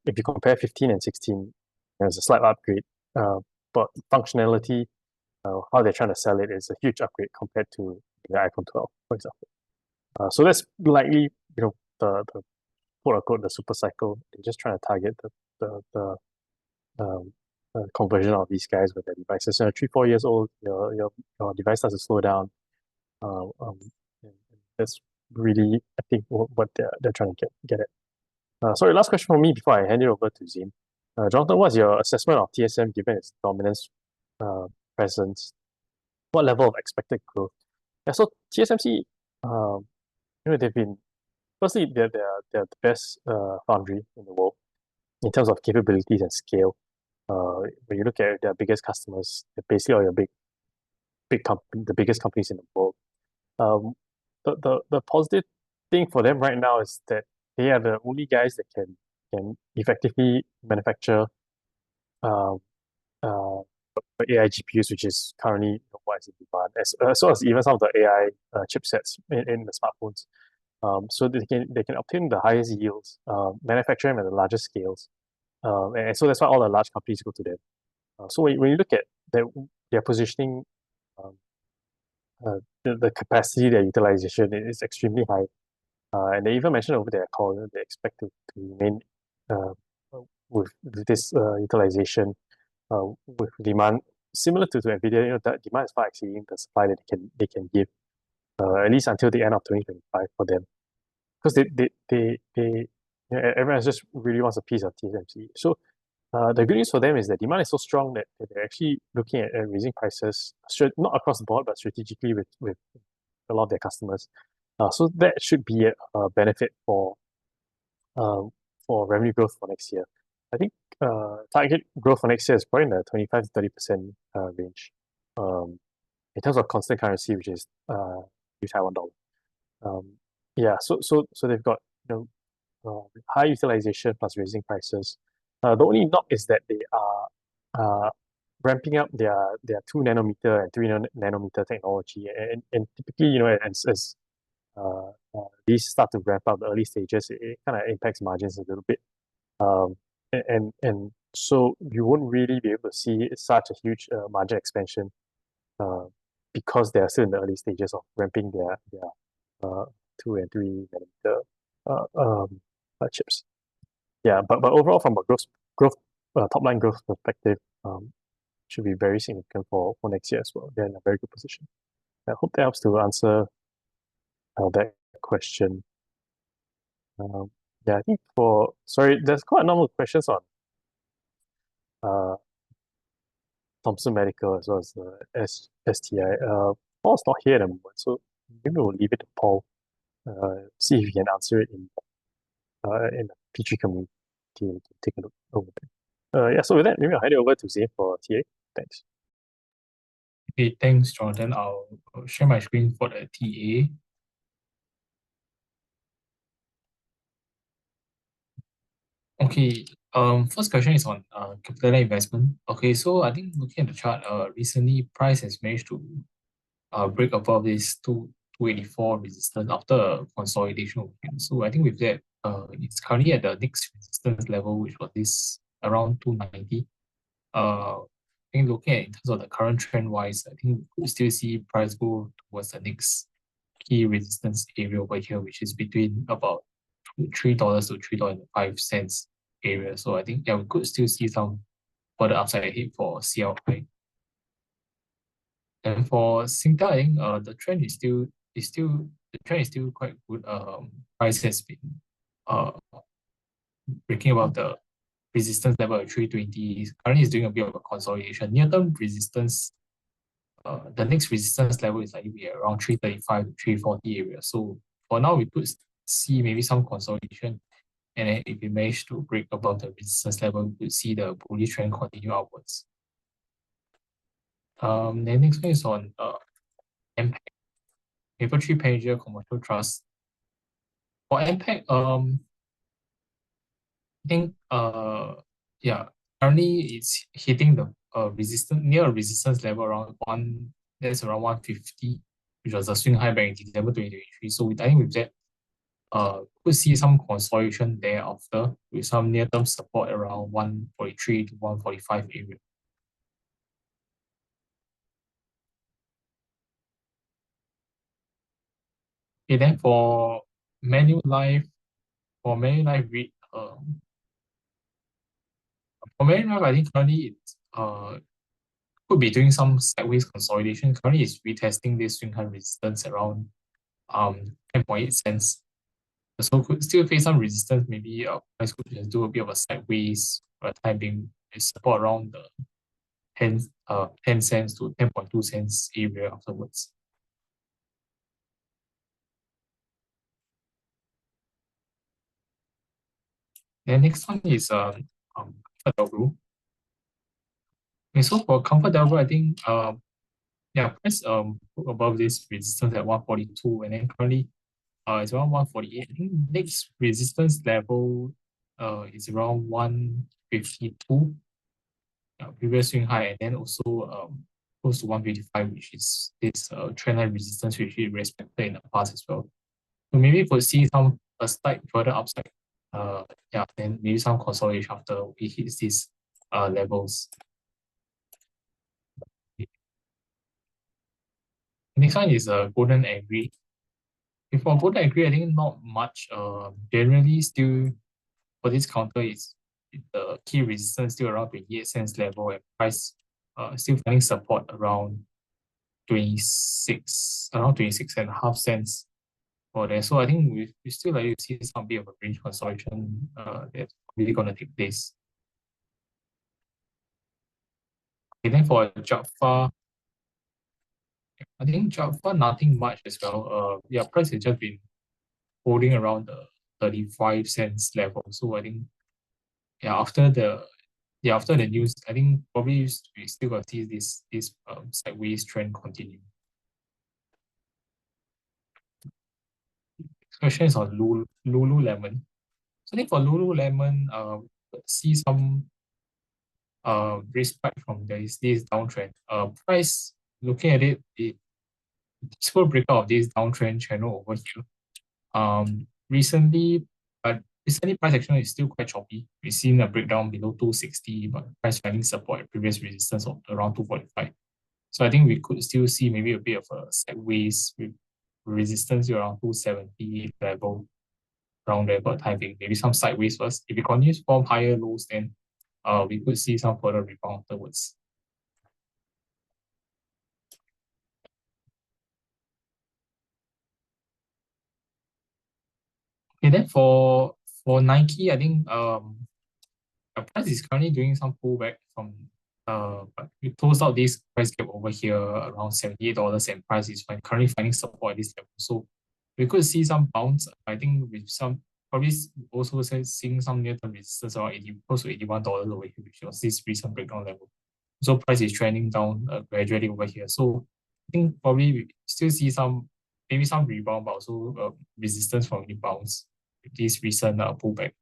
if you compare 15 and 16, there's a slight upgrade. But functionality, how they're trying to sell it is a huge upgrade compared to the iPhone 12, for example. So that's likely, the quote unquote the super cycle. They're just trying to target the conversion of these guys with their devices. 3-4 years old, your device starts to slow down. And that's really, I think, what they're trying to get at. Sorry, last question from me before I hand it over to Zim. Jonathan, what's your assessment of TSM given its dominance presence? What level of expected growth? Yeah, so TSMC, they've been, firstly, they're the best foundry in the world in terms of capabilities and scale. When you look at their biggest customers, they're basically all your big company, the biggest companies in the world. The positive thing for them right now is that they are the only guys that can effectively manufacture AI GPUs, which is currently what is in demand, as well as even some of the AI chipsets in the smartphones. So they can obtain the highest yields, manufacture them at the largest scales, and so that's why all the large companies go to them. So when you look at their positioning, the capacity, their utilization is extremely high, and they even mentioned over their call that they expect to remain with this utilization with demand similar to NVIDIA. That demand is far exceeding the supply that they can give, at least until the end of 2025 for them, because everyone just really wants a piece of TSMC. So the good news for them is that demand is so strong that they're actually looking at raising prices, not across the board, but strategically with a lot of their customers. So that should be a benefit for revenue growth for next year. I think target growth for next year is probably in the 25 to 30% range in terms of constant currency, which is Taiwan dollar. So they've got high utilization plus raising prices. The only knock is that they are ramping up their 2 nanometer and 3 nanometer technology, and typically, as these start to ramp up the early stages, it kind of impacts margins a little bit. And so you wouldn't really be able to see such a huge margin expansion because they are still in the early stages of ramping their 2 and 3 nanometer chips. Yeah, but overall, from a growth top line growth perspective, should be very significant for next year as well. They're in a very good position. I hope that helps to answer that question. I think there's quite a number of questions on Thomson Medical as well as STI. Paul's not here at the moment, so maybe we'll leave it to Paul. See if he can answer it in the P3 community to take a look over there. So with that, maybe I'll hand it over to Zane for TA. Thanks. Okay, thanks, Jonathan. I'll share my screen for the TA. Okay, first question is on capital investment. Okay, so I think looking at the chart, recently price has managed to break above this 284 resistance after a consolidation. So I think with that, it's currently at the next resistance level, which was this around 290. I think looking at in terms of the current trend wise, I think we still see price go towards the next key resistance area over here, which is between about $3 to $3.05 area. So I think we could still see some further upside ahead for CLI. And for Singtel, I think the trend is still quite good. Price has been breaking above the resistance level at 320. Currently is doing a bit of a consolidation. Near-term resistance, the next resistance level is likely to be around 335 to 340 area. So for now, we could see maybe some consolidation. And then if we manage to break above the resistance level, we could see the bullish trend continue upwards. Then next one is on MPAC, Maple Tree Panager Commercial Trust. For MPAC, I think currently it's hitting the near a resistance level around 150, which was a swing high back in December 2023. So I think with that, could see some consolidation thereafter with some near-term support around 143 to 145 area. Okay, then for Manulife REIT, for Manulife, I think currently it's could be doing some sideways consolidation. Currently, it's retesting this swing high resistance around 10.8 cents. So could still face some resistance. Maybe price could just do a bit of a sideways for the time being. Support around the 10 cents to 10.2 cents area afterwards. Then next one is ComfortDelGro. Okay, so for ComfortDelGro, I think price above this resistance at 142, and then currently it's around 148. I think next resistance level is around 152. Previous swing high, and then also close to 155, which is this trend line resistance which we respected in the past as well. So maybe we'll see a slight further upside. Then maybe some consolidation after we hit these levels. Next one is Golden Agri. For Golden Agri, I think not much. Generally, still for this counter, it's the key resistance still around 28 cents level, and price still finding support around 26.5 cents for there. So I think we still like to see some bit of a range consolidation that's really going to take place. Okay, then for Jaffa, I think Jaffa nothing much as well. Price has just been holding around the 35 cents level. So I think after the news, I think probably we still got to see this sideways trend continue. Next question is on Lululemon. So I think for Lululemon, see some respite from this downtrend. Price, looking at it, possible breakout of this downtrend channel over here. Recently price action is still quite choppy. We've seen a breakdown below 260, but price finding support at previous resistance of around 245. So I think we could still see maybe a bit of a sideways with resistance around 270 level around there for the time being. Maybe some sideways first. If it continues to form higher lows, then we could see some further rebound afterwards. Okay, then for Nike, I think the price is currently doing some pullback from but we closed out this price gap over here around $78, and price is currently finding support at this level. So we could see some bounce. I think with some probably also seeing some near-term resistance around close to $81 over here, which was this recent breakdown level. So price is trending down gradually over here. So I think probably we still see maybe some rebound, but also resistance from rebounds with this recent pullback.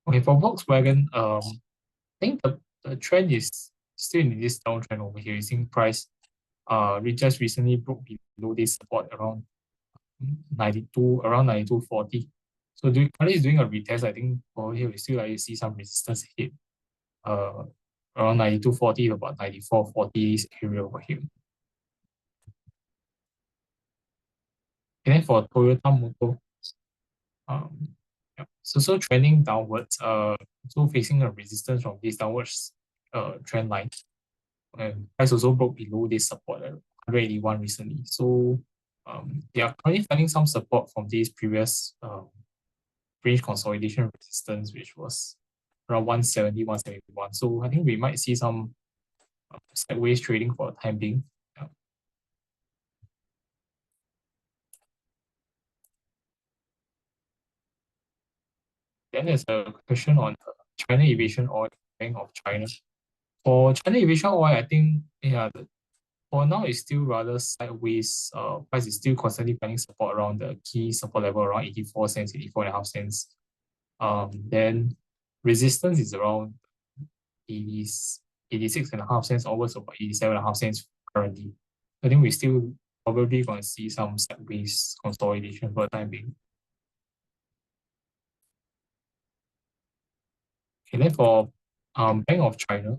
Okay, for Volkswagen, I think the trend is still in this downtrend over here. You're seeing price just recently broke below this support around 92.40. So currently is doing a retest. I think over here we still see some resistance hit. Around 92.40 to about 94.40 area over here. And then for Toyota Motor, so trending downwards, so facing a resistance from this downwards trend line. And price also broke below this support at 181 recently. So they are currently finding some support from this previous range consolidation resistance, which was around 170, 171. So I think we might see some sideways trading for the time being. Then there's a question on China Aviation Oil, Bank of China. For China Aviation Oil, I think for now it's still rather sideways. Price is still constantly finding support around the key support level around 84 cents, 84.5 cents. Then resistance is around 86.5 cents, almost about 87.5 cents currently. I think we still probably going to see some sideways consolidation for the time being. Okay, then for Bank of China.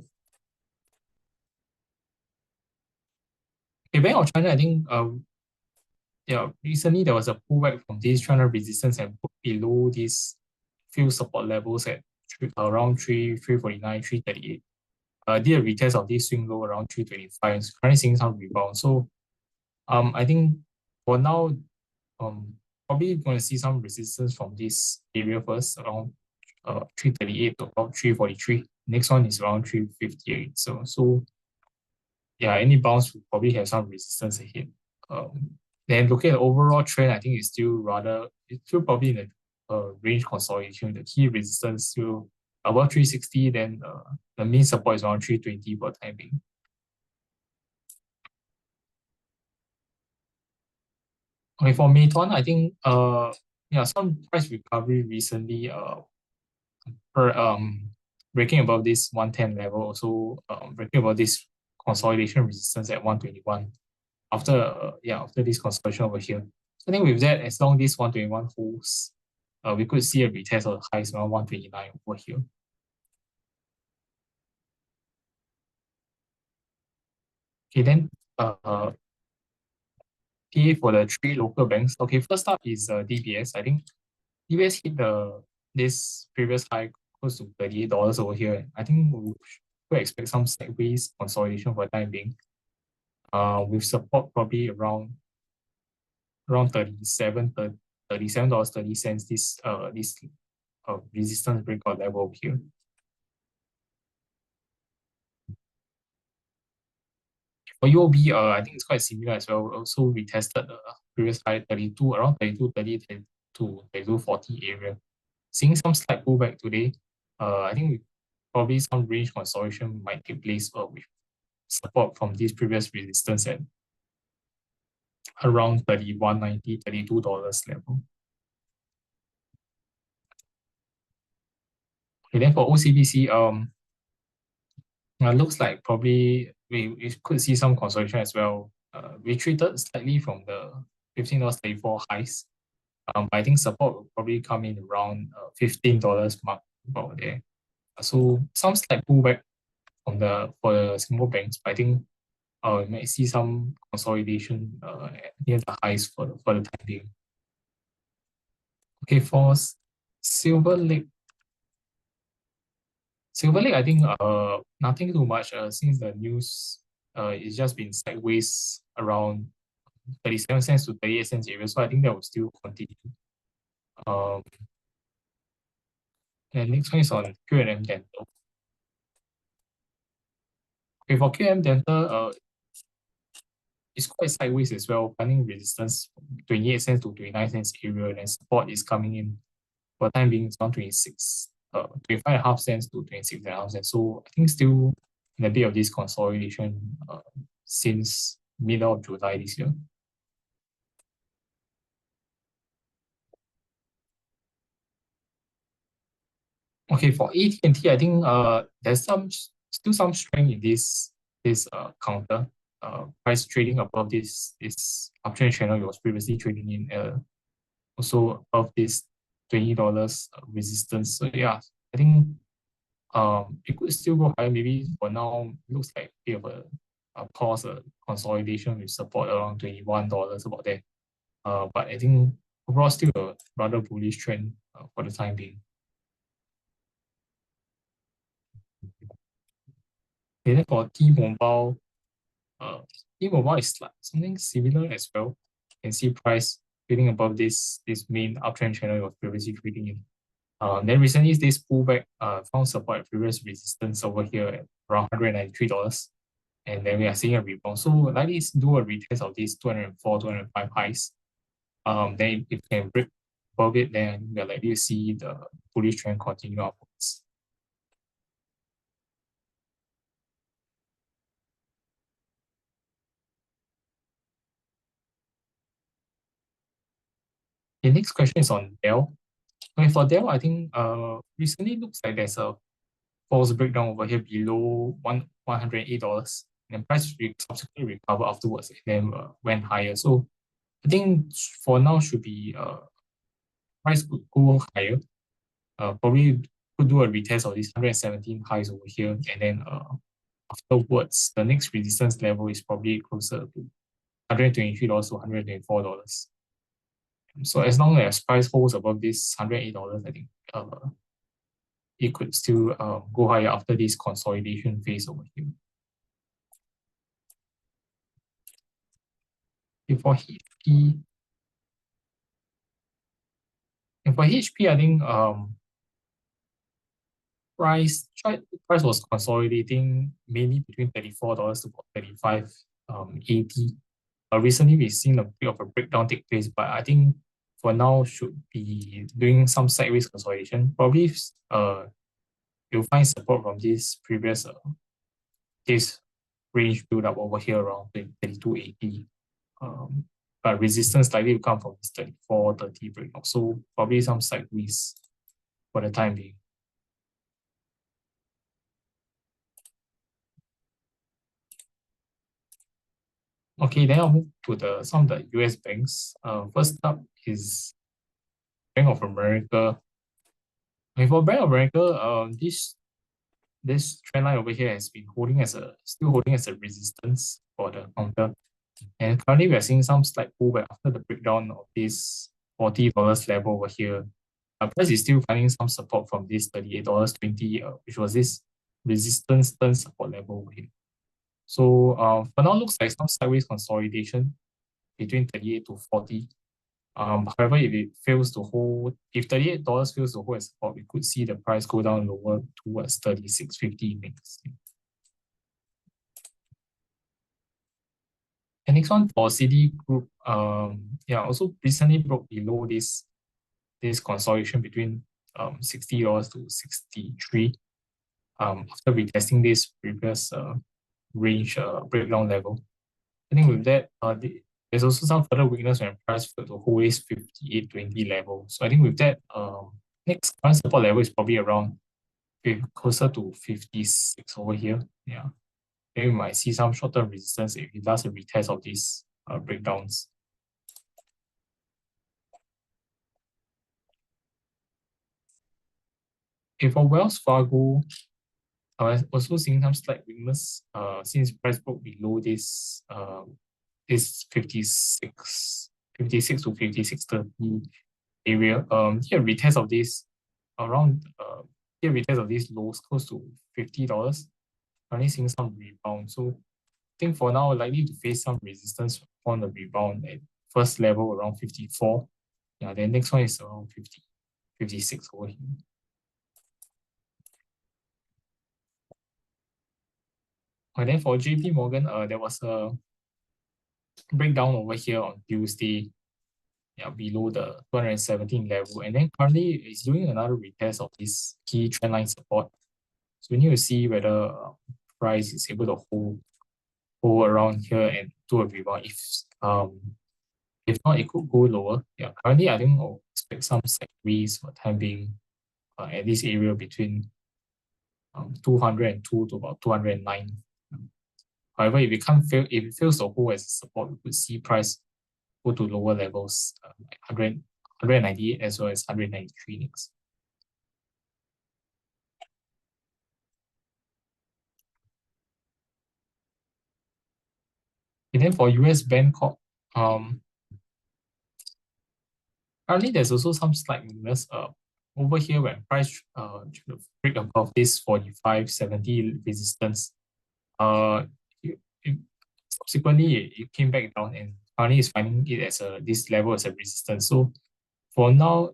Okay, Bank of China, I think recently there was a pullback from this China resistance and put below these few support levels at around 349, 338. Did a retest of this swing low around 325. Currently seeing some rebound. So I think for now, probably going to see some resistance from this area first, around 338 to about 343. Next one is around 358. So yeah, any bounce will probably have some resistance ahead. Then looking at the overall trend, I think it's still probably in a range consolidation. The key resistance still about 360, then the main support is around 320 for time being. Okay, for Meituan, I think some price recovery recently breaking above this 110 level, also breaking above this consolidation resistance at 121 after this consolidation over here. So I think with that, as long as this 121 holds, we could see a retest of the highs around 129 over here. Okay, then PA for the three local banks. Okay, first up is DBS. I think DBS hit this previous high close to $38 over here. I think we could expect some sideways consolidation for the time being. With support probably around $37.30 this resistance breakout level over here. For UOB, I think it's quite similar as well. Also retested the previous high 32, around 32.30 to 32.40 area. Seeing some slight pullback today. I think probably some range consolidation might take place with support from this previous resistance at around $31.90, $32 level. Okay, then for OCBC, it looks like probably we could see some consolidation as well. Retreated slightly from the $15.34 highs. But I think support will probably come in around $15 mark about there. So some slight pullback for the Singapore banks, but I think we might see some consolidation near the highs for the time being. Okay, for Silver Lake, I think nothing too much since the news it's just been sideways around 37 cents to 38 cents area. So I think that will still continue. And next one is on Q&M Dental. Okay, for Q&M Dental, it's quite sideways as well, finding resistance 28 cents to 29 cents area, and support is coming in for the time being it's around 25.5 cents to 26.5 cents. So I think still in a bit of this consolidation since middle of July this year. Okay, for AT&T, I think there's still some strength in this counter. price trading above this uptrend channel it was previously trading in, also above this $20 resistance. So yeah, I think it could still go higher. Maybe for now, it looks like a bit of a pause, a consolidation with support around $21 about there. But I think overall still a rather bullish trend for the time being. Okay, then for T-Mobile, T-Mobile is like something similar as well. You can see price trading above this main uptrend channel it was previously trading in. Then recently this pullback found support at previous resistance over here at around $193. And then we are seeing a rebound. So likely do a retest of these 204, 205 highs. Then if we can break above it, then we are likely to see the bullish trend continue upwards. The next question is on Dell. Okay, for Dell, I think recently looks like there's a false breakdown over here below $108, and price subsequently recovered afterwards and then went higher. So I think for now should be price could go higher. Probably could do a retest of these 117 highs over here, and then afterwards the next resistance level is probably closer to $123 to $124. So as long as price holds above this $108, I think it could still go higher after this consolidation phase over here. For HP, I think price was consolidating mainly between $34 to about $35.80. Recently we've seen a bit of a breakdown take place, but I think for now should be doing some sideways consolidation. Probably you'll find support from this previous case range build up over here around 32.80. But resistance likely will come from this 34.30 breakdown. So probably some sideways for the time being. Okay, then I'll move to some of the US banks. First up is Bank of America. Okay, for Bank of America, this trend line over here has been still holding as a resistance for the counter. And currently we are seeing some slight pullback after the breakdown of this $40 level over here. Price is still finding some support from this $38.20, which was this resistance turn support level over here. So for now looks like some sideways consolidation between 38 to 40. However, if it fails to hold, if $38 fails to hold as support, we could see the price go down lower towards 36.50 next. And next one for Citigroup, also recently broke below this consolidation between $60 to 63 after retesting this previous range breakdown level. I think with that, there's also some further weakness when price failed to hold this 58.20 level. So I think with that, next current support level is probably around closer to 56 over here. Yeah. Then we might see some short-term resistance if it does a retest of these breakdowns. Okay, for Wells Fargo, I was also seeing some slight weakness since price broke below this 56 to 56.30 area. Here retest of this around retest of these lows close to $50. Currently seeing some rebound. So I think for now likely to face some resistance on the rebound at first level around 54. Yeah, then next one is around 50, 56 over here. And then for JP Morgan, there was a breakdown over here on Tuesday, below the 217 level, and then currently it's doing another retest of this key trendline support. So we need to see whether price is able to hold around here and do a rebound. If not, it could go lower. Yeah, currently I think I'll expect some sideways for time being at this area between 202 to about 209. However, if it fails to hold as a support, we could see price go to lower levels, like 198 as well as 193 next. And then for US Bancorp, currently there's also some slight weakness over here when price break above this 45.70 resistance. Subsequently it came back down and currently is finding it as this level as a resistance. So for now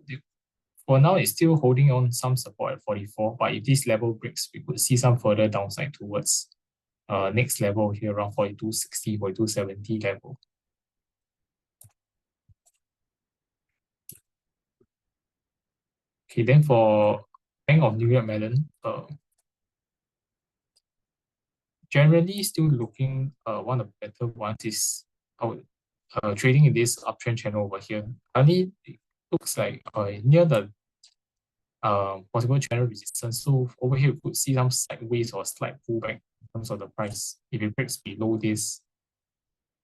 it's still holding on some support at 44, but if this level breaks, we could see some further downside towards next level here around 42.60, 42.70 level. Okay, then for Bank of New York Mellon, generally still looking one of the better ones is trading in this uptrend channel over here. Currently, it looks like near the possible channel resistance. So over here, we could see some sideways or slight pullback in terms of the price. If it breaks below this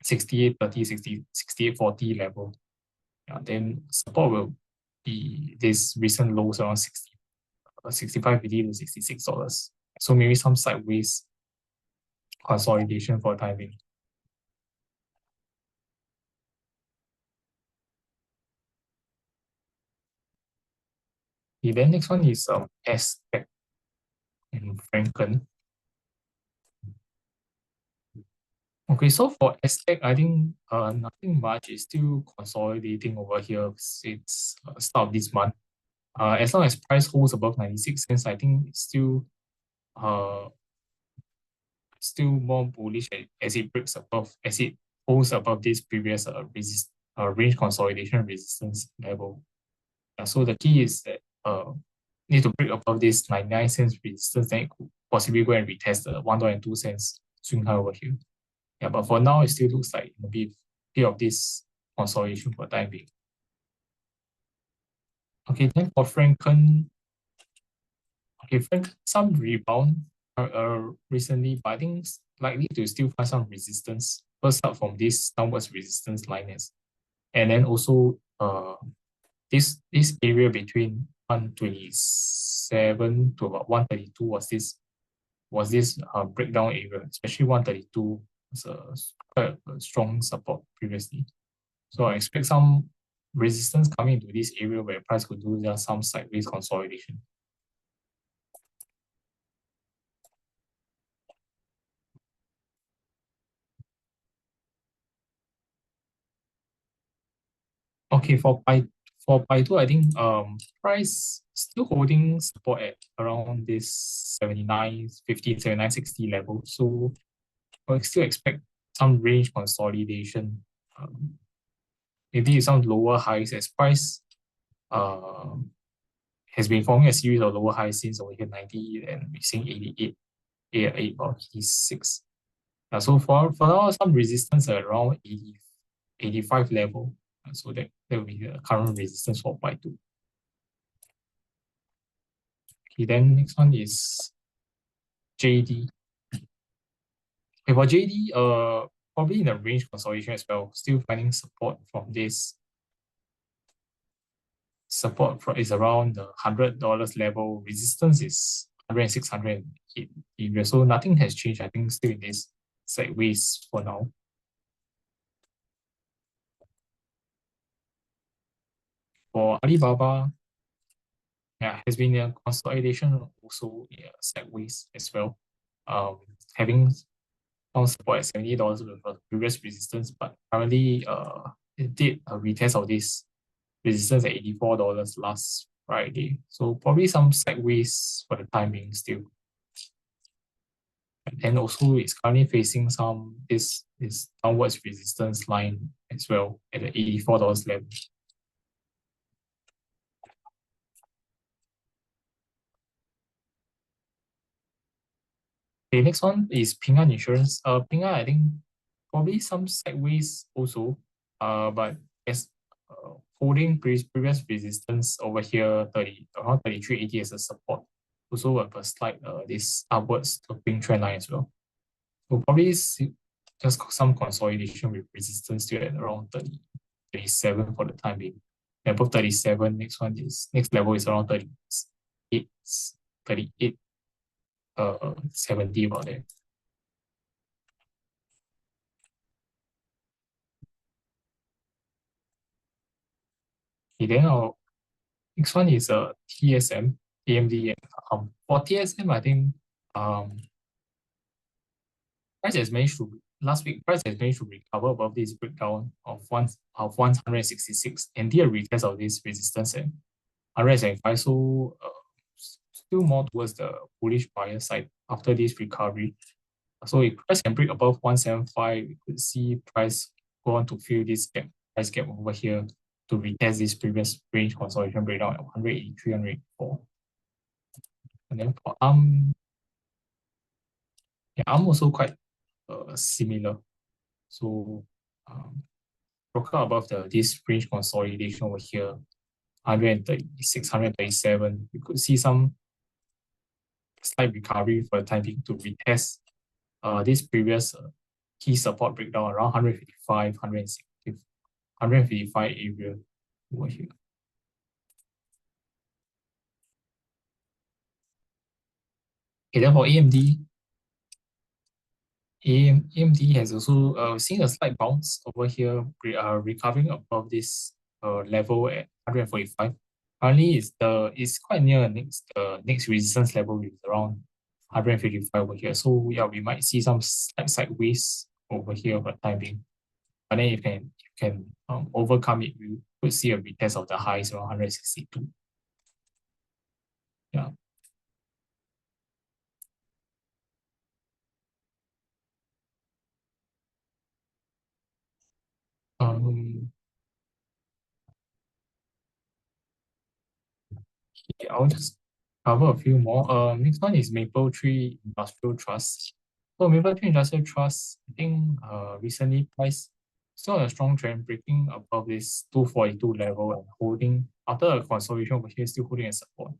68.30, 68.40 level, then support will be this recent lows around 65.50 to $66. So maybe some sideways consolidation for timing. Okay, then next one is SATS in Franken. Okay, so for SATS, I think nothing much is still consolidating over here since start of this month. As long as price holds above 96 cents, I think it's still more bullish as it breaks above, as it holds above this previous range consolidation resistance level. So the key is that need to break above this 99 cents resistance, then it could possibly go and retest the $1.02 swing high over here. Yeah, but for now, it still looks like a bit of this consolidation for the time being. Okay, then for Franken, some rebound recently, but I think it's likely to still find some resistance. First up from this downwards resistance line and then also this area between 127 to about 132 was this breakdown area, especially 132 was quite a strong support previously. So I expect some resistance coming into this area where price could do just some sideways consolidation. Okay, for Baidu, I think price still holding support at around this 79.50, 79.60 level. So I still expect some range consolidation. Maybe some lower highs as price has been forming a series of lower highs since over here 90 and we're seeing 88, 88 or 86. So for now, some resistance around 85 level. So that will be the current resistance for Baidu. Okay, then next one is JD. Okay, for JD, probably in the range consolidation as well, still finding support from this. Support is around the $100 level. Resistance is 106, 108 area. So nothing has changed. I think still in this sideways for now. For Alibaba, has been a consolidation also sideways as well. Having found support at $70 with the previous resistance, but currently it did a retest of this resistance at $84 last Friday. So probably some sideways for the timing still. And also it's currently facing some this downwards resistance line as well at the $84 level. Okay, next one is Ping An Insurance. Ping An, I think probably some sideways also, but as holding previous resistance over here, around 33.80 as a support. Also with a slight this upwards sloping trend line as well. So probably see just some consolidation with resistance still at around 37 for the time being. And above 37, next level is around 38, 38, 70 about there. Okay, then our next one is TSM, AMD. For TSM, I think price has managed to recover above this breakdown of 166 and did a retest of this resistance at 175. So still more towards the bullish buyer side after this recovery. So if price can break above 175, we could see price go on to fill this price gap over here to retest this previous range consolidation breakdown at 183, 184. And then for ARM, yeah, ARM also quite similar. So broke out above this range consolidation over here, 136, 137. You could see some slight recovery for the time being to retest this previous key support breakdown around 155, 155 area over here. Okay, then for AMD has also seen a slight bounce over here, recovering above this level at 145. Currently, it's quite near the next resistance level with around 155 over here. So yeah, we might see some slight sideways over here for the time being. But then if you can overcome it, we could see a retest of the highs around 162. Yeah. I'll just cover a few more. Next one is Mapletree Industrial Trust. So Mapletree Industrial Trust, I think recently price still on a strong trend, breaking above this 242 level and holding after a consolidation over here, still holding a support.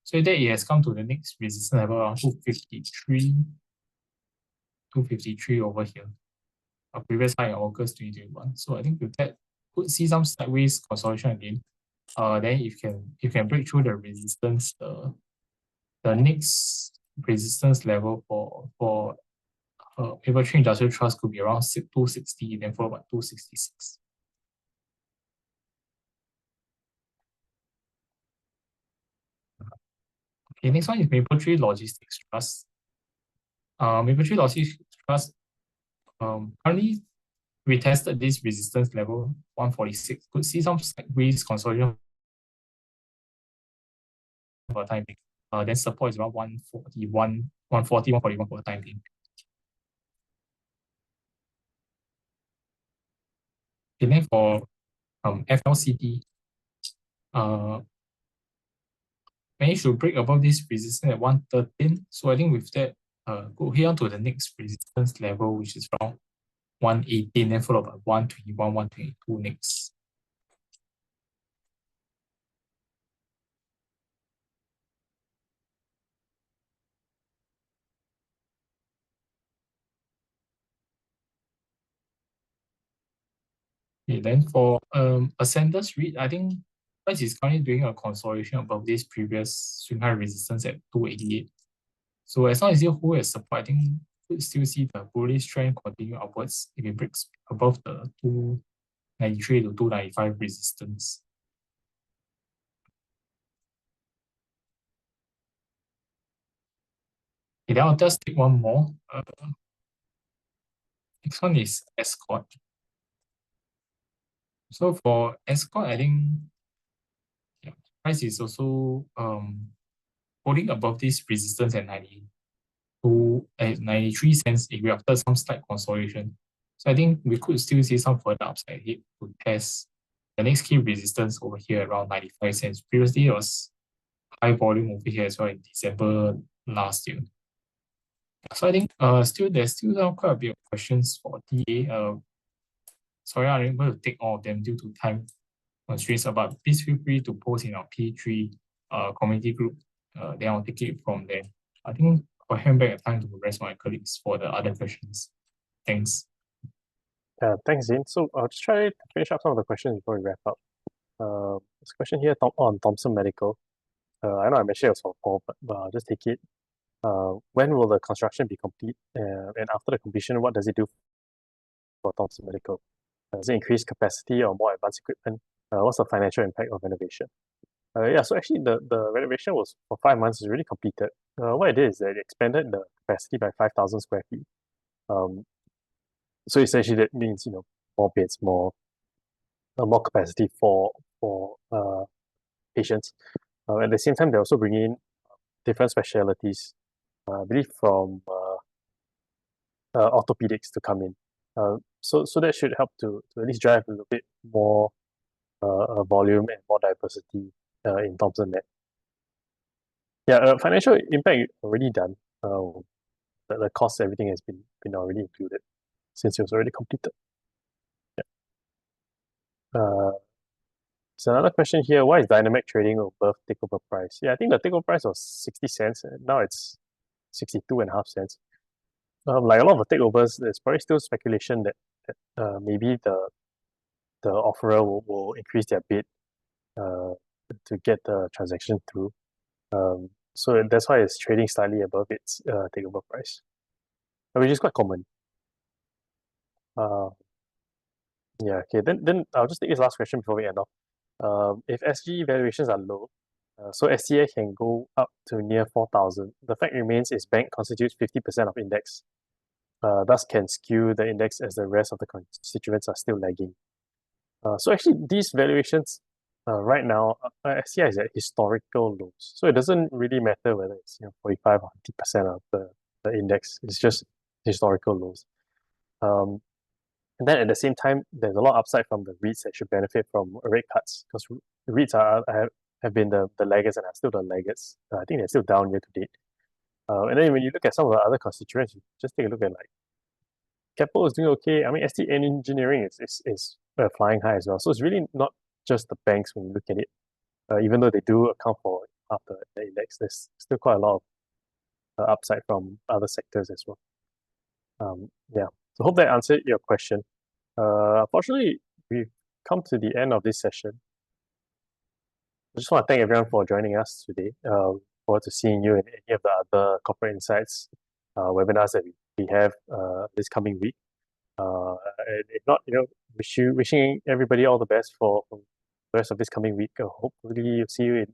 So that it has come to the next resistance level around 253 over here. A previous high in August 2021. So I think with that, could see some sideways consolidation again. Then if you can break through the resistance, the next resistance level for Mapletree Industrial Trust could be around 260, then followed by 266. Okay, next one is Mapletree Logistics Trust. Mapletree Logistics Trust currently retested this resistance level 146. Could see some sideways consolidation for the time being. Then support is around 141, 140, 141 for the time being. Okay, then for FLCT, managed to break above this resistance at 113. So I think with that, go here on to the next resistance level, which is around 118, then followed by 121, 122 next. Okay, then for Ascendus REIT, I think price is currently doing a consolidation above this previous swing high resistance at 288. So as long as you hold as support, I think you could still see the bullish trend continue upwards if it breaks above the 293 to 295 resistance. Okay, then I'll just take one more. Next one is Escort. So for Escort, I think price is also holding above this resistance at 93 cents area after some slight consolidation. So I think we could still see some further upside hit to test the next key resistance over here around 95 cents. Previously, it was high volume over here as well in December last year. So I think there's still quite a bit of questions for TA. Sorry, I'm unable to take all of them due to time constraints, but please feel free to post in our P3 community group. Then I'll take it from there. I think I'll hand back the time to the rest of my colleagues for the other questions. Thanks. Thanks, Zane. So I'll just try to finish up some of the questions before we wrap up. This question here on Thomson Medical. I know I mentioned it was for Paul, but I'll just take it. When will the construction be complete? And after the completion, what does it do for Thomson Medical? Does it increase capacity or more advanced equipment? What's the financial impact of renovation? Yeah, so actually the renovation was for 5 months, it's already completed. What it is that it expanded the capacity by 5,000 square feet. So essentially that means, more beds, more capacity for patients. At the same time, they're also bringing in different specialities, I believe from orthopedics to come in. So that should help to at least drive a little bit more volume and more diversity in Thomson Med. Yeah, financial impact already done. The cost, everything has been already included since it was already completed. Yeah. So another question here, why is Dynamic trading above takeover price? Yeah, I think the takeover price was 60 cents, and now it's 62.5 cents. Like a lot of the takeovers, there's probably still speculation that maybe the offerer will increase their bid to get the transaction through. So that's why it's trading slightly above its takeover price, which is quite common. Yeah, okay. Then I'll just take this last question before we end off. If SG valuations are low, so SCA can go up to near 4,000. The fact remains is bank constitutes 50% of index. Thus can skew the index as the rest of the constituents are still lagging. So actually these valuations right now, SCI is at historical lows. So it doesn't really matter whether it's 45 or 50% of the index. It's just historical lows. And then at the same time, there's a lot of upside from the REITs that should benefit from rate cuts, because the REITs have been the laggards and are still the laggards. I think they're still down year to date. And then when you look at some of the other constituents, you just take a look at like Capital is doing okay. I mean, ST Engineering is flying high as well. So it's really not just the banks when you look at it. Even though they do account for half the index, there's still quite a lot of upside from other sectors as well. Yeah. So hope that answered your question. Unfortunately, we've come to the end of this session. I just want to thank everyone for joining us today. Forward to seeing you in any of the other Corporate Insights webinars that we have this coming week. And if not, wishing everybody all the best for the rest of this coming week. Hopefully, see you in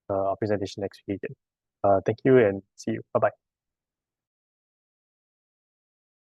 our presentation next week again. Thank you and see you. Bye-bye.